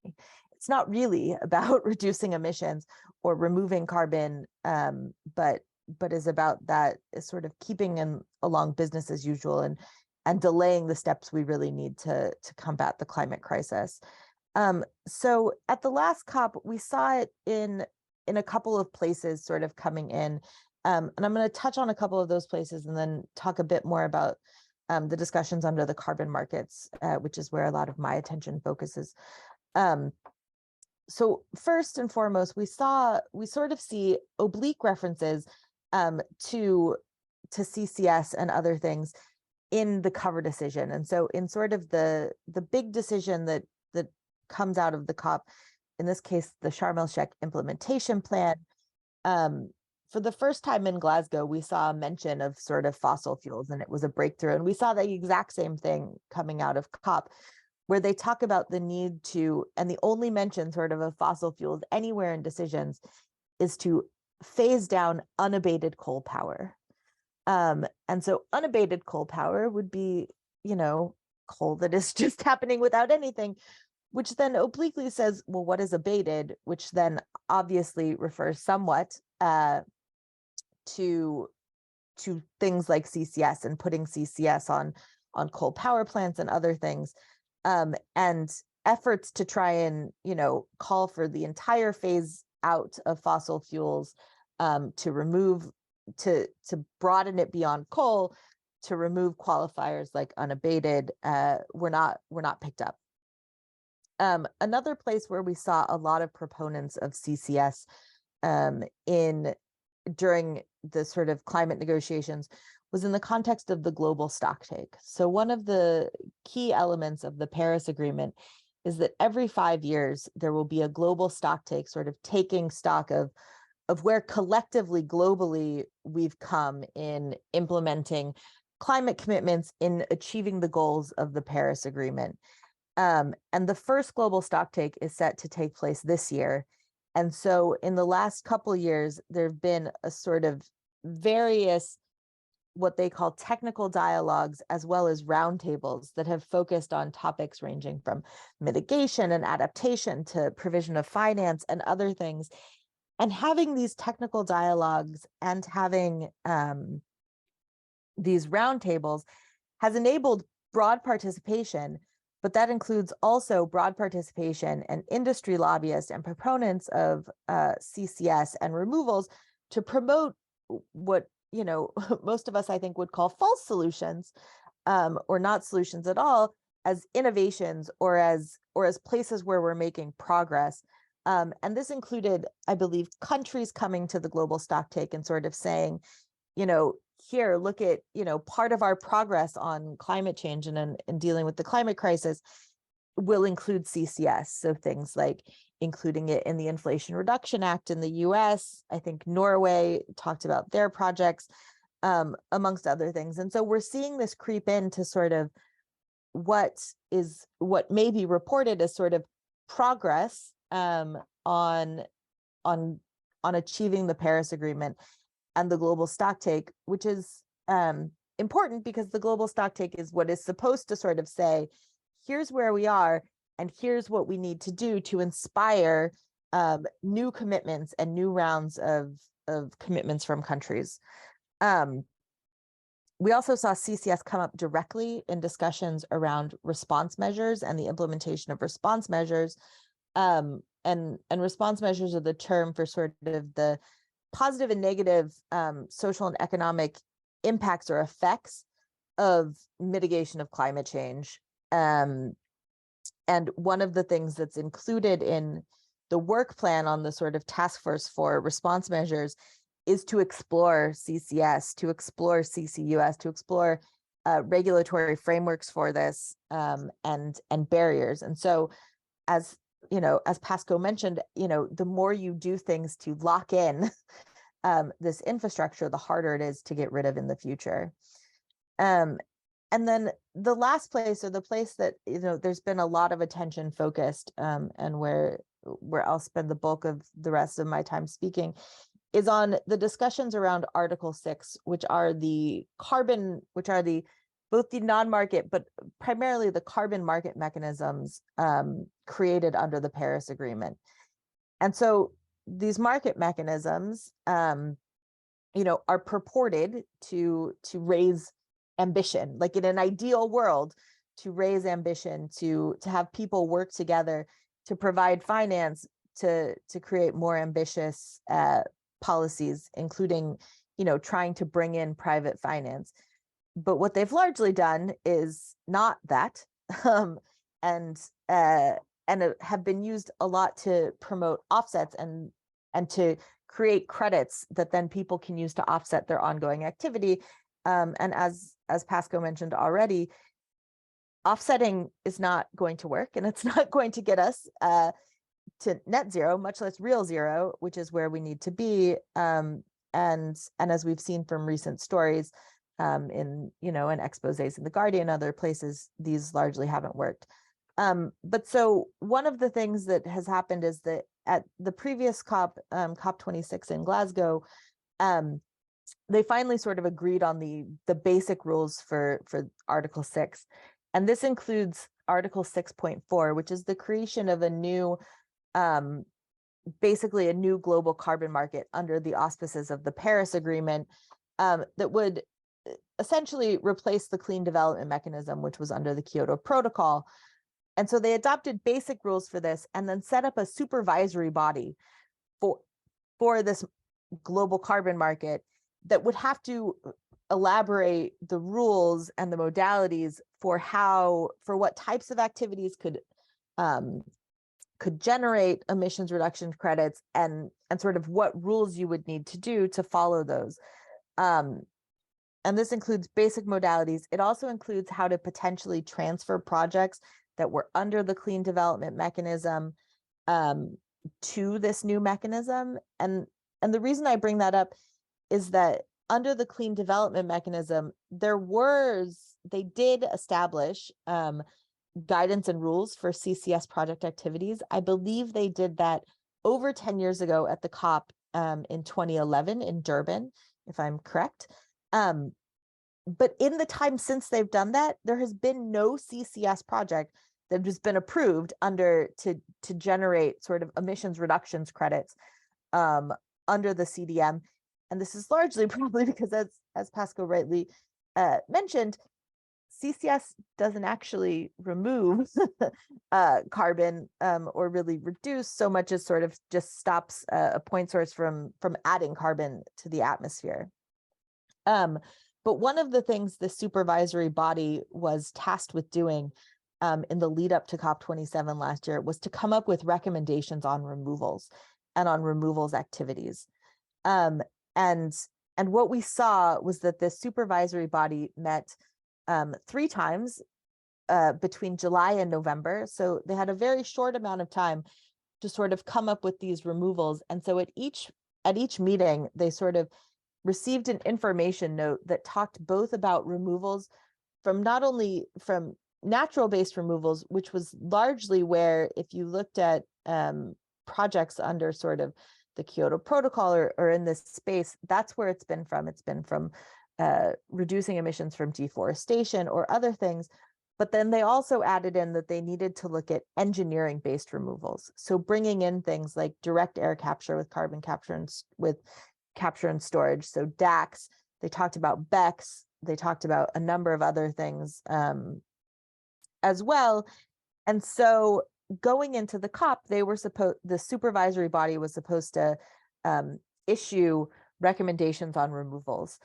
It's not really about reducing emissions or removing carbon, but is about that, is sort of keeping along business as usual and delaying the steps we really need to combat the climate crisis. So at the last COP, we saw it in a couple of places sort of coming in. And I'm going to touch on a couple of those places and then talk a bit more about the discussions under the carbon markets, which is where a lot of my attention focuses. So first and foremost, we sort of see oblique references to CCS and other things in the cover decision. And so in sort of the big decision that comes out of the COP, in this case, the Sharm el-Sheikh implementation plan, for the first time in Glasgow, we saw a mention of sort of fossil fuels, and it was a breakthrough. And we saw the exact same thing coming out of COP, where they talk about the need to, and the only mention sort of fossil fuels anywhere in decisions is to phase down unabated coal power. And so unabated coal power would be, coal that is just happening without anything, which then obliquely says, well, what is abated, which then obviously refers somewhat to things like CCS and putting CCS on coal power plants and other things. And efforts to try and, call for the entire phase out of fossil fuels, to broaden it beyond coal, to remove qualifiers like unabated, were not picked up. Another place where we saw a lot of proponents of CCS during the sort of climate negotiations was in the context of the global stocktake. So one of the key elements of the Paris Agreement is that every 5 years there will be a global stocktake, sort of taking stock of where collectively, globally, we've come in implementing climate commitments, in achieving the goals of the Paris Agreement. And the first global stocktake is set to take place this year. And so in the last couple of years, there have been a sort of various, what they call technical dialogues, as well as roundtables that have focused on topics ranging from mitigation and adaptation to provision of finance and other things. And having these technical dialogues and having these roundtables has enabled broad participation, but that includes also broad participation and industry lobbyists and proponents of CCS and removals to promote what, most of us, I think, would call false solutions, or not solutions at all, as innovations or as places where we're making progress. And this included, I believe, countries coming to the global stocktake and sort of saying, here, look at, part of our progress on climate change and dealing with the climate crisis will include CCS. So things like including it in the Inflation Reduction Act in the US. I think Norway talked about their projects, amongst other things. And so we're seeing this creep into sort of what may be reported as sort of progress on achieving the Paris Agreement and the global stocktake, which is important because the global stocktake is what is supposed to sort of say, here's where we are, and here's what we need to do to inspire new commitments and new rounds of commitments from countries. We also saw CCS come up directly in discussions around response measures and the implementation of response measures. And response measures are the term for sort of the positive and negative social and economic impacts or effects of mitigation of climate change. And one of the things that's included in the work plan on the sort of task force for response measures is to explore CCS, to explore CCUS, to explore regulatory frameworks for this, and barriers. And so, as you know, as Pasco mentioned, the more you do things to lock in this infrastructure, the harder it is to get rid of in the future. And then the last place, or the place that there's been a lot of attention focused, and where I'll spend the bulk of the rest of my time speaking, is on the discussions around Article 6, which are both the non-market, but primarily the carbon market mechanisms created under the Paris Agreement. And so these market mechanisms, are purported to raise ambition, like in an ideal world, to raise ambition, to have people work together to provide finance to create more ambitious policies, including, trying to bring in private finance. But what they've largely done is not that, and have been used a lot to promote offsets and to create credits that then people can use to offset their ongoing activity. And as Pasco mentioned already, offsetting is not going to work, and it's not going to get us to net zero, much less real zero, which is where we need to be. And as we've seen from recent stories, in exposés in The Guardian and other places, these largely haven't worked. But so one of the things that has happened is that at the previous COP, COP26 in Glasgow, they finally sort of agreed on the basic rules for Article 6. And this includes Article 6.4, which is the creation of a new, basically a new global carbon market under the auspices of the Paris Agreement, that would essentially replace the clean development mechanism, which was under the Kyoto Protocol. And so they adopted basic rules for this and then set up a supervisory body for this global carbon market that would have to elaborate the rules and the modalities for what types of activities could generate emissions reduction credits, and sort of what rules you would need to do to follow those. And this includes basic modalities. It also includes how to potentially transfer projects that were under the clean development mechanism to this new mechanism. And the reason I bring that up is that under the clean development mechanism, they did establish guidance and rules for CCS project activities. I believe they did that over 10 years ago at the COP in 2011 in Durban, if I'm correct. But in the time since they've done that, there has been no CCS project that has been approved to generate sort of emissions reductions credits under the CDM. And this is largely probably because, as Pasco rightly mentioned, CCS doesn't actually remove carbon or really reduce so much as sort of just stops a point source from adding carbon to the atmosphere. But one of the things the supervisory body was tasked with doing in the lead up to COP27 last year was to come up with recommendations on removals and on removals activities. And what we saw was that the supervisory body met 3 times between July and November. So they had a very short amount of time to sort of come up with these removals. And so at each meeting, they sort of received an information note that talked both about removals from not only from natural-based removals, which was largely where, if you looked at projects under sort of the Kyoto Protocol or in this space, that's where it's been from. It's been from reducing emissions from deforestation or other things. But then they also added in that they needed to look at engineering-based removals. So bringing in things like direct air capture with carbon capture and with capture and storage. So Drax, they talked about BECCS, they talked about a number of other things as well. And so going into the COP, the supervisory body was supposed to issue recommendations on removals.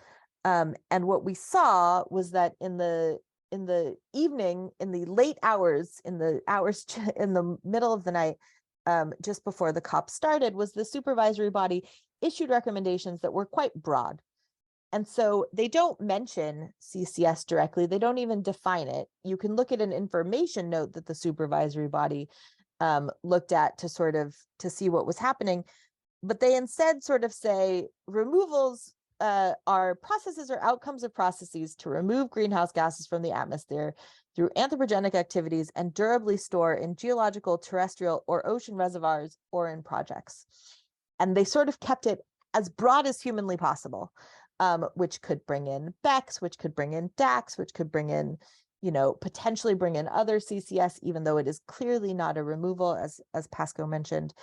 And what we saw was that in the evening, in the late hours, in the middle of the night, just before the COP started, was the supervisory body issued recommendations that were quite broad. And so they don't mention CCS directly. They don't even define it. You can look at an information note that the supervisory body looked at to see what was happening. But they instead sort of say removals are processes or outcomes of processes to remove greenhouse gases from the atmosphere through anthropogenic activities and durably store in geological, terrestrial, or ocean reservoirs or in projects. And they sort of kept it as broad as humanly possible, which could bring in BECCS, which could bring in DAX, which could bring in, potentially bring in other CCS, even though it is clearly not a removal, as Pasco mentioned,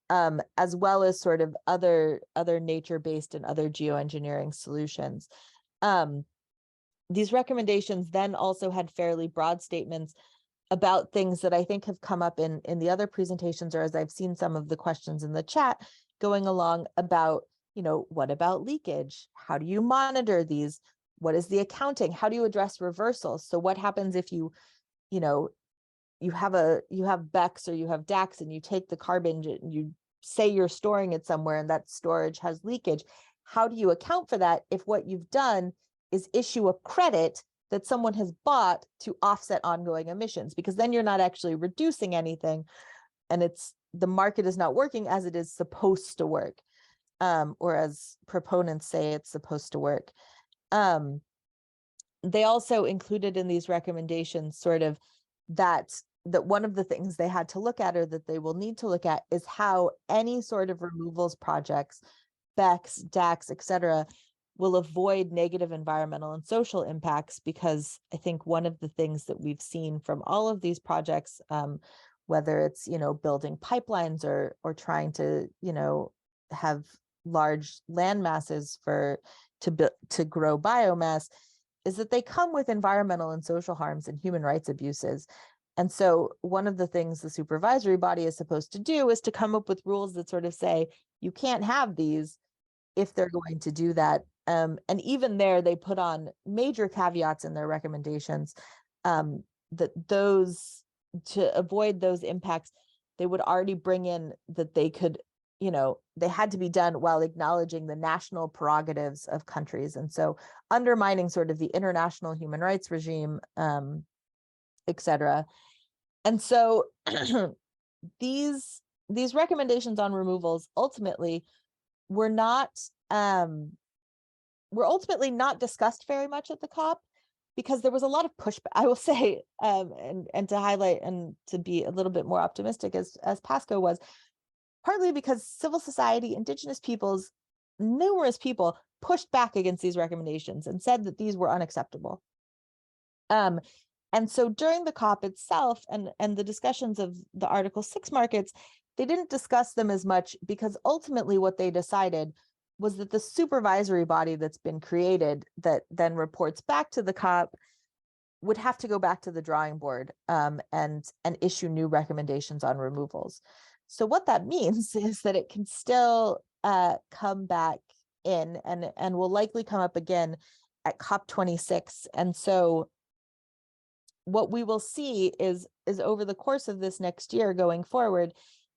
as well as sort of other nature-based and other geoengineering solutions. These recommendations then also had fairly broad statements about things that I think have come up in the other presentations, or as I've seen some of the questions in the chat going along about, what about leakage? How do you monitor these? What is the accounting? How do you address reversals? So what happens if you have BECCS or you have DAX and you take the carbon and you say you're storing it somewhere and that storage has leakage? How do you account for that if what you've done is issue a credit that someone has bought to offset ongoing emissions? Because then you're not actually reducing anything, and the market is not working as it is supposed to work, or as proponents say it's supposed to work. They also included in these recommendations sort of that one of the things they had to look at, or that they will need to look at, is how any sort of removals projects, BECCS, DAX, et cetera, will avoid negative environmental and social impacts. Because I think one of the things that we've seen from all of these projects, whether it's, building pipelines or trying to, have large land masses to grow biomass, is that they come with environmental and social harms and human rights abuses. And so one of the things the supervisory body is supposed to do is to come up with rules that sort of say, you can't have these if they're going to do that. And even there, they put on major caveats in their recommendations, that those, to avoid those impacts, they would already bring in that they could, they had to be done while acknowledging the national prerogatives of countries. And so undermining sort of the international human rights regime, et cetera. And so these recommendations on removals ultimately were ultimately not discussed very much at the COP, because there was a lot of pushback, I will say, and to highlight and to be a little bit more optimistic, as Pasco was, partly because civil society, indigenous peoples, numerous people pushed back against these recommendations and said that these were unacceptable. And so during the COP itself and the discussions of the Article 6 markets, they didn't discuss them as much, because ultimately what they decided was that the supervisory body that's been created that then reports back to the COP would have to go back to the drawing board and issue new recommendations on removals. So what that means is that it can still come back in and will likely come up again at COP26. And so what we will see is over the course of this next year going forward,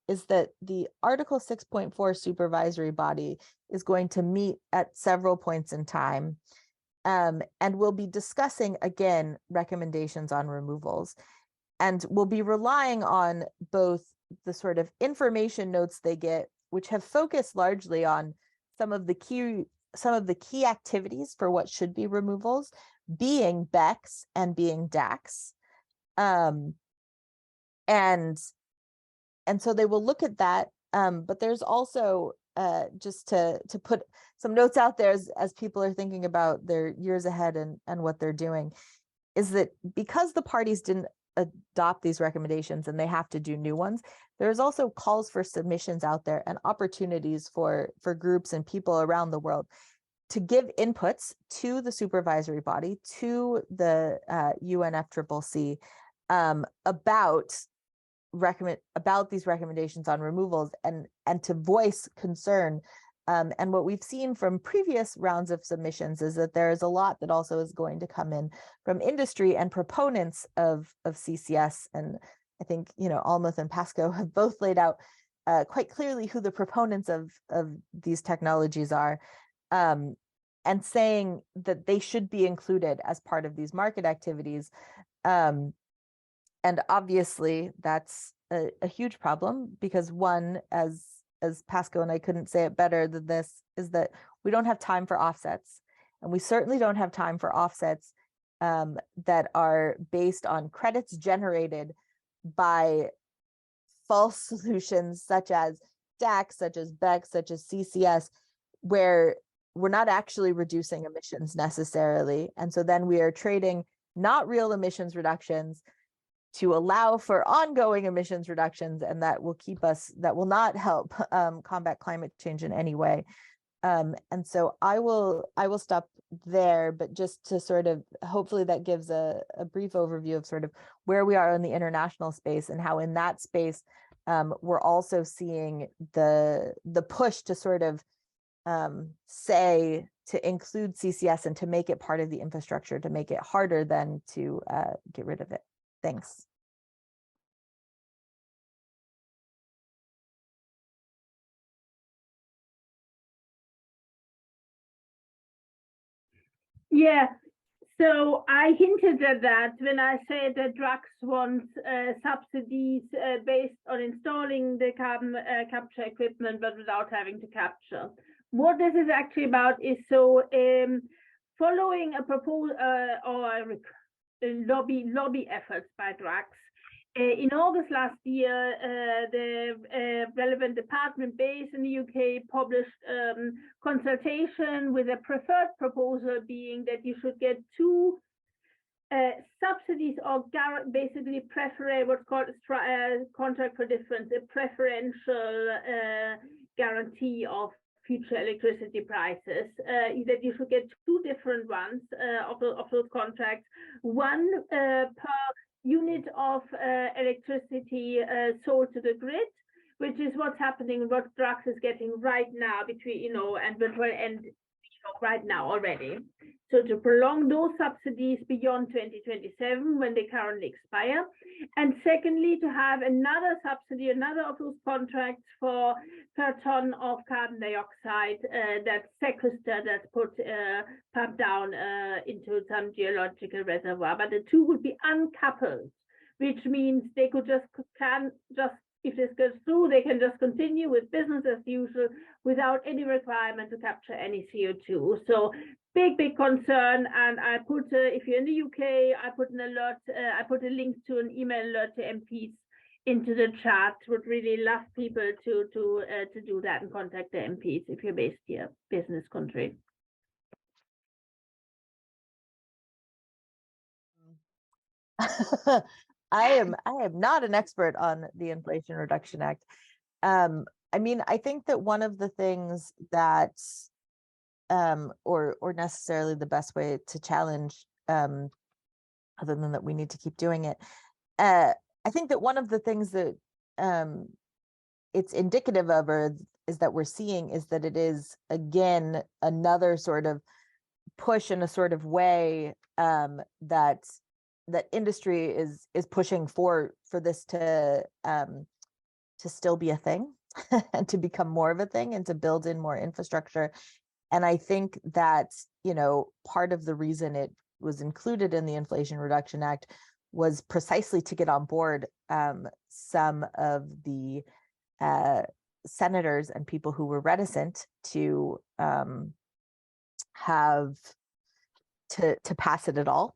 is that the Article 6.4 supervisory body is going to meet at several points in time, and we'll be discussing again recommendations on removals, and we'll be relying on both the sort of information notes they get, which have focused largely on some of the key activities for what should be removals, being BECCS and being DAX, and so they will look at that, but there's also just to put some notes out there as people are thinking about their years ahead and what they're doing, is that because the parties didn't adopt these recommendations and they have to do new ones, there's also calls for submissions out there and opportunities for groups and people around the world to give inputs to the supervisory body, to the UNFCCC, about these recommendations on removals, and to voice concern And what we've seen from previous rounds of submissions is that there is a lot that also is going to come in from industry and proponents of CCS. And I think, Almuth and Pasco have both laid out quite clearly who the proponents of these technologies are, and saying that they should be included as part of these market activities. And obviously that's a huge problem, because one, as Pasco and I couldn't say it better than this, is that we don't have time for offsets. And we certainly don't have time for offsets that are based on credits generated by false solutions such as Drax, such as BECCS, such as CCS, where we're not actually reducing emissions necessarily. And so then we are trading not real emissions reductions to allow for ongoing emissions reductions, and that will not help combat climate change in any way. And so I will stop there, but just to sort of, hopefully that gives a brief overview of sort of where we are in the international space, and how in that space we're also seeing the push to sort of say to include CCS and to make it part of the infrastructure, to make it harder than to get rid of it. Thanks. Yeah, so I hinted at that when I said that Drax wants subsidies based on installing the carbon capture equipment, but without having to capture. What this is actually about is following a proposal or lobby efforts by Drax. In August last year, the relevant department based in the UK published consultation with a preferred proposal being that you should get two subsidies, or basically what's called contract for difference, a preferential guarantee of future electricity prices, that you should get two different ones of those contracts, one per unit of electricity sold to the grid, which is what's happening, what Drax is getting right now between, and will end right now already. So to prolong those subsidies beyond 2027 when they currently expire. And secondly, to have another subsidy, another of those contracts for per ton of carbon dioxide that's sequestered, that's pumped down into some geological reservoir. But the two would be uncoupled, which means they could if this goes through, they can just continue with business as usual without any requirement to capture any CO2. So big concern. And I put, if you're in the UK, I put an alert, I put a link to an email alert to MPs into the chat. Would really love people to do that and contact the MPs if you're based here, business country. I am not an expert on the Inflation Reduction Act. I mean, I think that one of the things that, or necessarily the best way to challenge, other than that we need to keep doing it, I think that one of the things that it's indicative of, or is that we're seeing, is that it is again another sort of push in a sort of way that industry is pushing for this to still be a thing and to become more of a thing and to build in more infrastructure. And I think that, part of the reason it was included in the Inflation Reduction Act was precisely to get on board some of the senators and people who were reticent to have to pass it at all.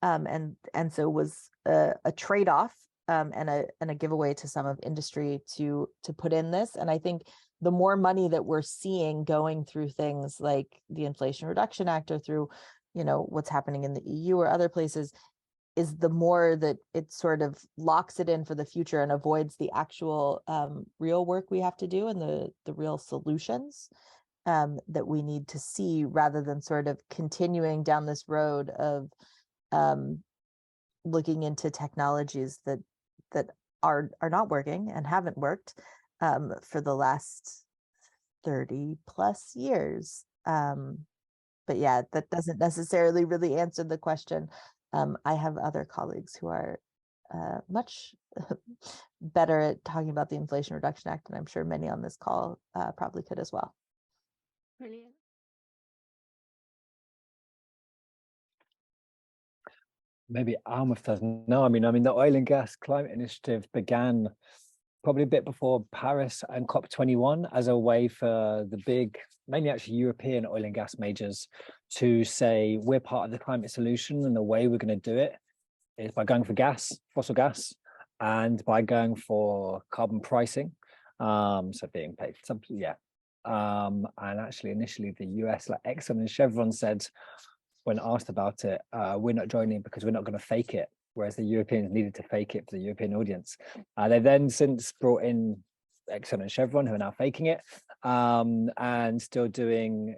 And so was a trade-off and a giveaway to some of industry to put in this. And I think the more money that we're seeing going through things like the Inflation Reduction Act, or through, what's happening in the EU or other places, is the more that it sort of locks it in for the future and avoids the actual real work we have to do and the real solutions that we need to see, rather than sort of continuing down this road of looking into technologies that are not working and haven't worked for the last 30 plus years. But yeah, that doesn't necessarily really answer the question. I have other colleagues who are much better at talking about the Inflation Reduction Act, and I'm sure many on this call probably could as well. Brilliant. Maybe Alma doesn't know. I mean, the Oil and Gas Climate Initiative began probably a bit before Paris and COP21 as a way for the big, mainly actually European oil and gas majors to say we're part of the climate solution, and the way we're going to do it is by going for gas, fossil gas, and by going for carbon pricing. So being paid, and actually initially the US, like Exxon and Chevron, said when asked about it, we're not joining because we're not going to fake it, whereas the Europeans needed to fake it for the European audience. They then since brought in Exxon and Chevron, who are now faking it, and still doing,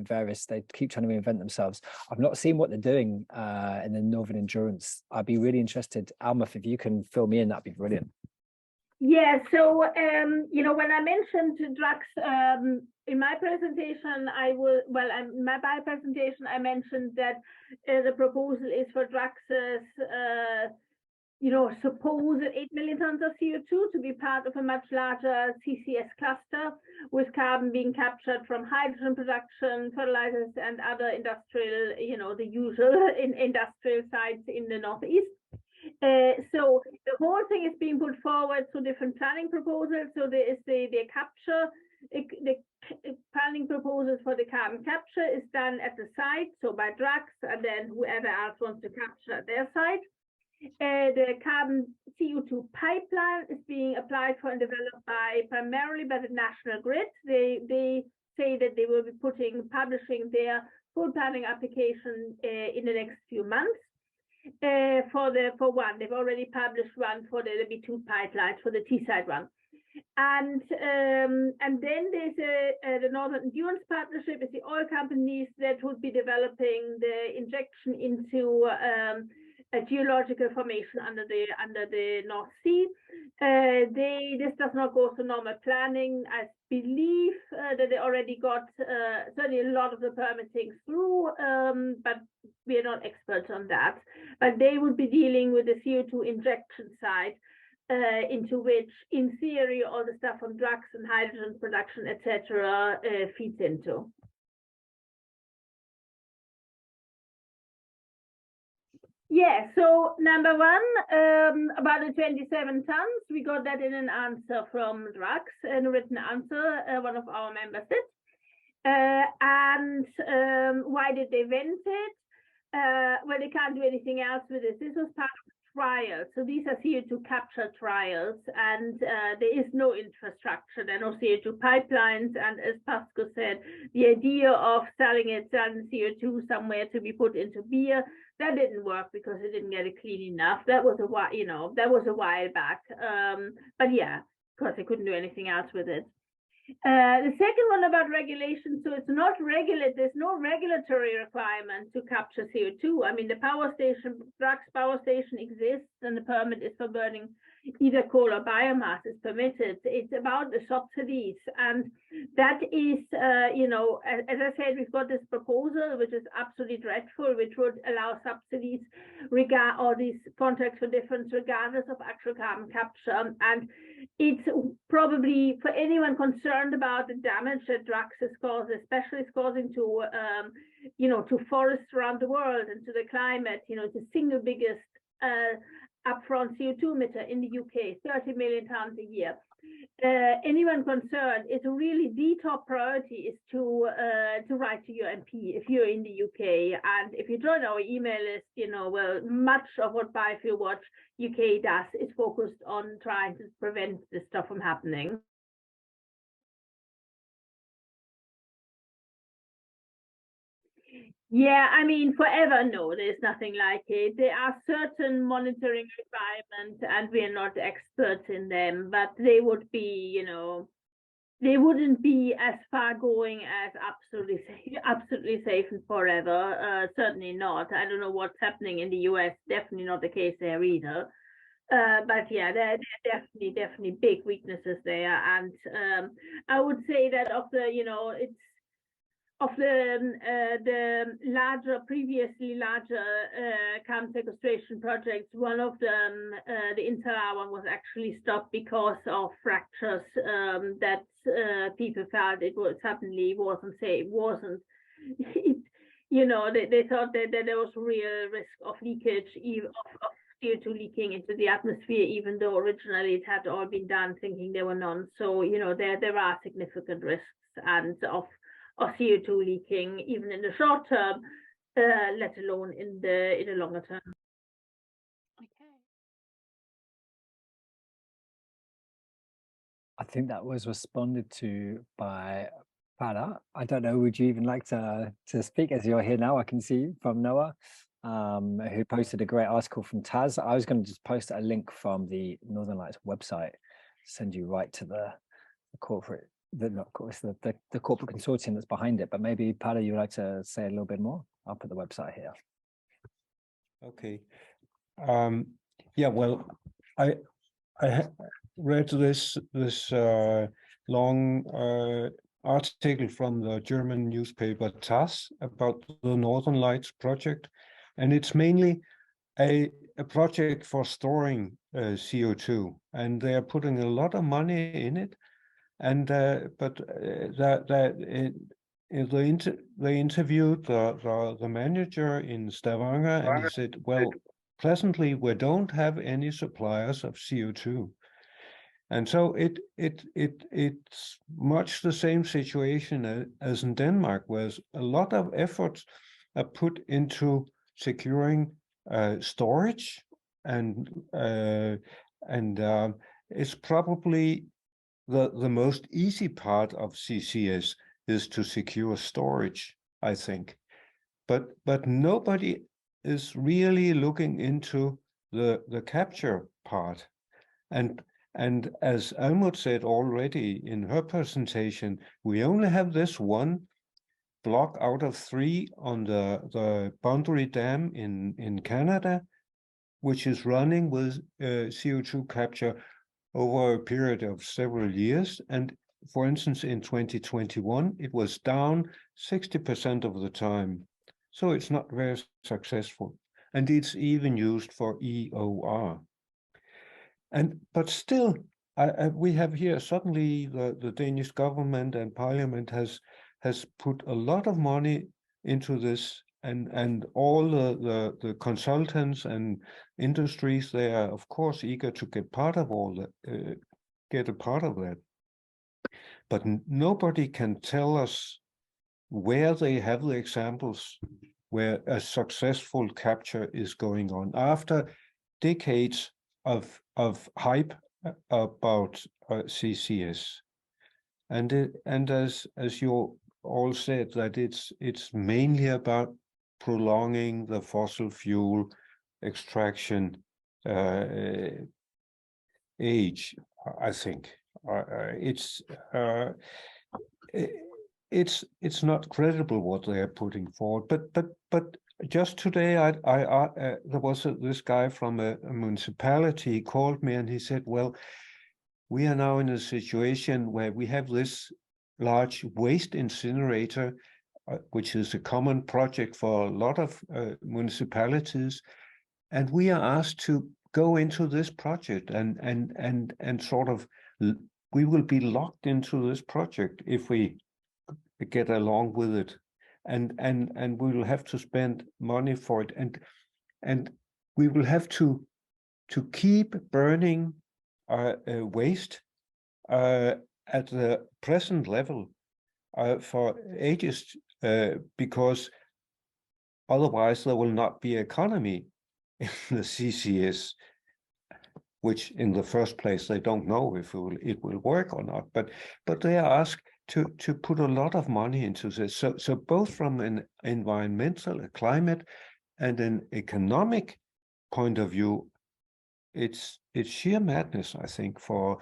various, they keep trying to reinvent themselves. I've not seen what they're doing in the Northern Endurance. I'd be really interested, Alma, if you can fill me in, that'd be brilliant. Yeah, so, when I mentioned Drax in my presentation, in my bio presentation, I mentioned that the proposal is for Drax's, supposed 8 million tons of CO2 to be part of a much larger CCS cluster, with carbon being captured from hydrogen production, fertilizers, and other industrial, the usual industrial sites in the Northeast. So the whole thing is being put forward to different planning proposals. So there is the capture, the planning proposals for the carbon capture is done at the site, so by Drax, and then whoever else wants to capture at their site. The carbon CO2 pipeline is being applied for and developed primarily by the National Grid. They say that they will be publishing their full planning application in the next few months. For one, they've already published one for the B2 pipelines for the Teesside one, and then there's the Northern Endurance Partnership is the oil companies that would be developing the injection into a geological formation under the North Sea. This does not go through normal planning. I believe that they already got certainly a lot of the permitting through, but we are not experts on that. But they would be dealing with the CO2 injection side, into which, in theory, all the stuff on Drax and hydrogen production, etc., feeds into. Yeah, so number one, about the 27 tons, we got that in an answer from Drax, in a written answer, one of our members did. And why did they vent it? Well, they can't do anything else with this. This was part of the trial. So these are CO2 capture trials, and there is no infrastructure. There are no CO2 pipelines. And as Pasco said, the idea of selling CO2 somewhere to be put into beer, that didn't work because it didn't get it clean enough. That was a while back. But yeah, of course, they couldn't do anything else with it. The second one about regulation, so it's not regulated, there's no regulatory requirement to capture CO2. I mean, the Drax power station exists, and the permit is for burning either coal or biomass is permitted. It's about the subsidies, and that is, as I said, we've got this proposal, which is absolutely dreadful, which would allow subsidies or these contracts for difference regardless of actual carbon capture. And it's probably, for anyone concerned about the damage that Drax is causing, especially is causing to, to forests around the world and to the climate, it's the single biggest upfront CO2 emitter in the UK, 30 million tons a year. Anyone concerned, it's really the top priority is to write to your MP if you're in the UK, and if you join our email list, well, much of what Biofuelwatch UK does is focused on trying to prevent this stuff from happening. Yeah, I mean, forever, no, there's nothing like it. There are certain monitoring requirements, and we're not experts in them, but they would be, they wouldn't be as far going as absolutely safe and forever. Certainly not. I don't know what's happening in the US. Definitely not the case there either. But yeah, there are definitely big weaknesses there. And I would say that of the, it's of the previously larger carbon sequestration projects, one of them, the Interlar one, was actually stopped because of fractures that people felt it was suddenly wasn't safe, wasn't. They thought that there was real risk of leakage, of CO2 leaking into the atmosphere, even though originally it had all been done thinking there were none. So, there are significant risks and of CO2 leaking, even in the short term, let alone in the longer term. Okay. I think that was responded to by Pada. I don't know, would you even like to speak as you're here now? I can see you from Noah, who posted a great article from Taz. I was going to just post a link from the Northern Lights website, send you right to the corporate, the corporate consortium that's behind it. But maybe Pada, you'd like to say a little bit more? I'll put the website here. Okay. Yeah, well, I read this long article from the German newspaper TASS about the Northern Lights project, and it's mainly a project for storing CO2, and they are putting a lot of money in it. And they interviewed the manager in Stavanger, and he said, well, presently we don't have any suppliers of CO2. And so it's much the same situation as in Denmark, where a lot of efforts are put into securing storage, and it's probably the most easy part of CCS is to secure storage, I think. But nobody is really looking into the capture part. And as Almut said already in her presentation, we only have this one block out of 3 on the Boundary Dam in Canada, which is running with CO2 capture over a period of several years. And for instance, in 2021, it was down 60% of the time. So it's not very successful. And it's even used for EOR. But still, we have here suddenly the Danish government and parliament has put a lot of money into this, and all the consultants and industries, they are of course eager to get part of all that, get a part of that. But nobody can tell us where they have the examples where a successful capture is going on after decades of hype about CCS. And as you all said, that it's mainly about prolonging the fossil fuel extraction age, I think. It's not credible what they are putting forward. But just today, there was this guy from a municipality. He called me and he said, well, we are now in a situation where we have this large waste incinerator, which is a common project for a lot of municipalities, and we are asked to go into this project and sort of, we will be locked into this project if we get along with it, and we will have to spend money for it, and we will have to keep burning waste at the present level for ages, because otherwise there will not be economy in the CCS, which in the first place they don't know if it will work or not. But they are asked to put a lot of money into this. So both from an environmental, a climate, and an economic point of view, it's sheer madness, I think, for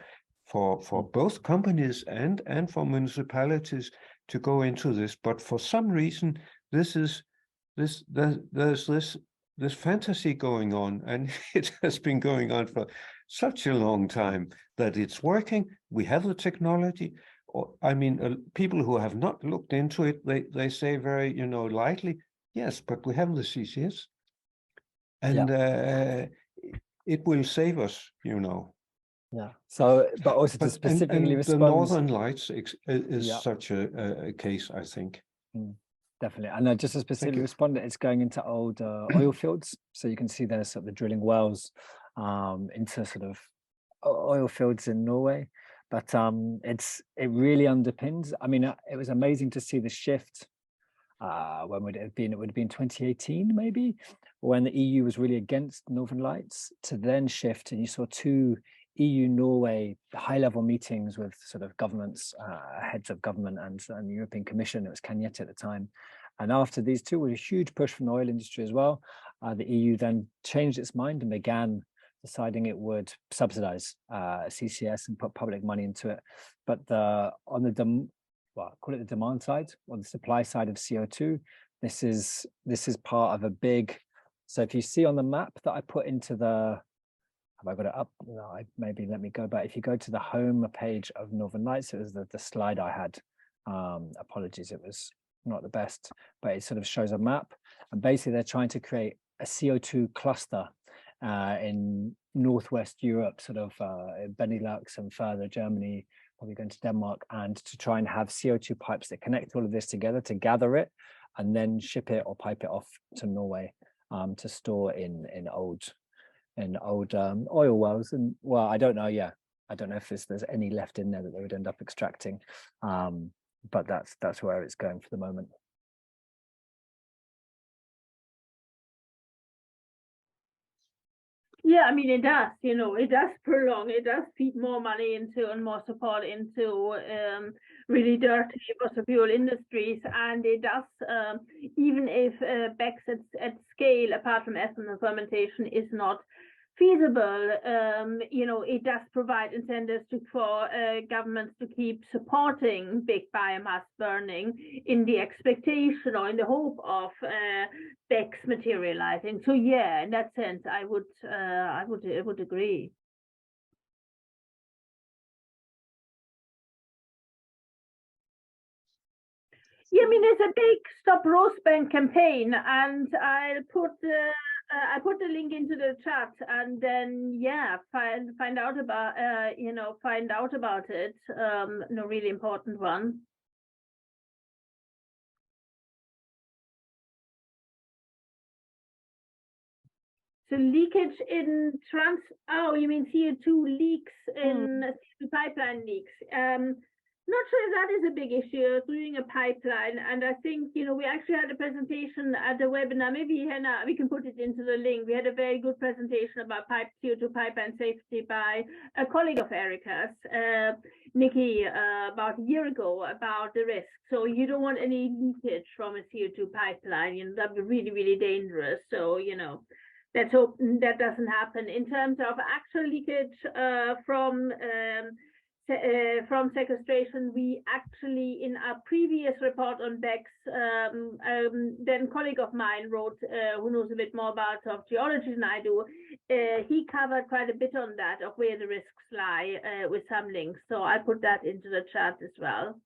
both companies and for municipalities to go into this. But for some reason, there's this this fantasy going on, and it has been going on for such a long time that it's working. We have the technology. Or, I mean, people who have not looked into it, they say very, lightly, yes, but we have the CCS, and it will save us, Yeah. So, but also to specifically and respond. the Northern Lights is Yeah. such a case, I think. Definitely. And just to specifically respond, it's going into old oil fields. So you can see there's sort of drilling wells into sort of oil fields in Norway. But it really underpins. I mean, it was amazing to see the shift. When would it have been? It would have been 2018, maybe, when the EU was really against Northern Lights, to then shift, and you saw two EU-Norway high-level meetings with sort of governments, heads of government, and the European Commission. It was Cañete at the time. And after these two, was a huge push from the oil industry as well. The EU then changed its mind and began deciding it would subsidize CCS and put public money into it. But on the call it the demand side or the supply side of CO2, this is part of a big. So if you see on the map that I put into the, have I got it up? No, maybe let me go back. If you go to the home page of Northern Lights, it was the slide I had. Apologies, it was not the best, but it sort of shows a map. And basically they're trying to create a CO2 cluster in Northwest Europe, sort of Benelux and further, Germany, probably going to Denmark, and to try and have CO2 pipes that connect all of this together to gather it and then ship it or pipe it off to Norway to store in old oil wells. And well, I don't know. Yeah, I don't know if there's any left in there that they would end up extracting, but that's where it's going for the moment. Yeah, I mean, it does, it does prolong, it does feed more money into and more support into really dirty fossil fuel industries. And it does, even if BECCS at scale, apart from ethanol fermentation, is not feasible, it does provide incentives for governments to keep supporting big biomass burning in the expectation or in the hope of BECCS materializing. So yeah, in that sense, I would agree. Yeah, I mean, there's a big Stop Rosebank campaign, and I'll put the link into the chat, and then find out about it. Really important one. So leakage in you mean CO2 leaks in CO2 pipeline leaks? Not sure if that is a big issue, doing a pipeline. And I think, we actually had a presentation at the webinar. Maybe, Hannah, we can put it into the link. We had a very good presentation about CO2 pipeline safety by a colleague of Erica's, Nikki, about a year ago, about the risk. So you don't want any leakage from a CO2 pipeline. That'd be really, really dangerous. So, let's hope that doesn't happen. In terms of actual leakage from sequestration, we actually, in our previous report on BECCS, then colleague of mine wrote, who knows a bit more about geology than I do, he covered quite a bit on that, of where the risks lie with some links. So I put that into the chat as well.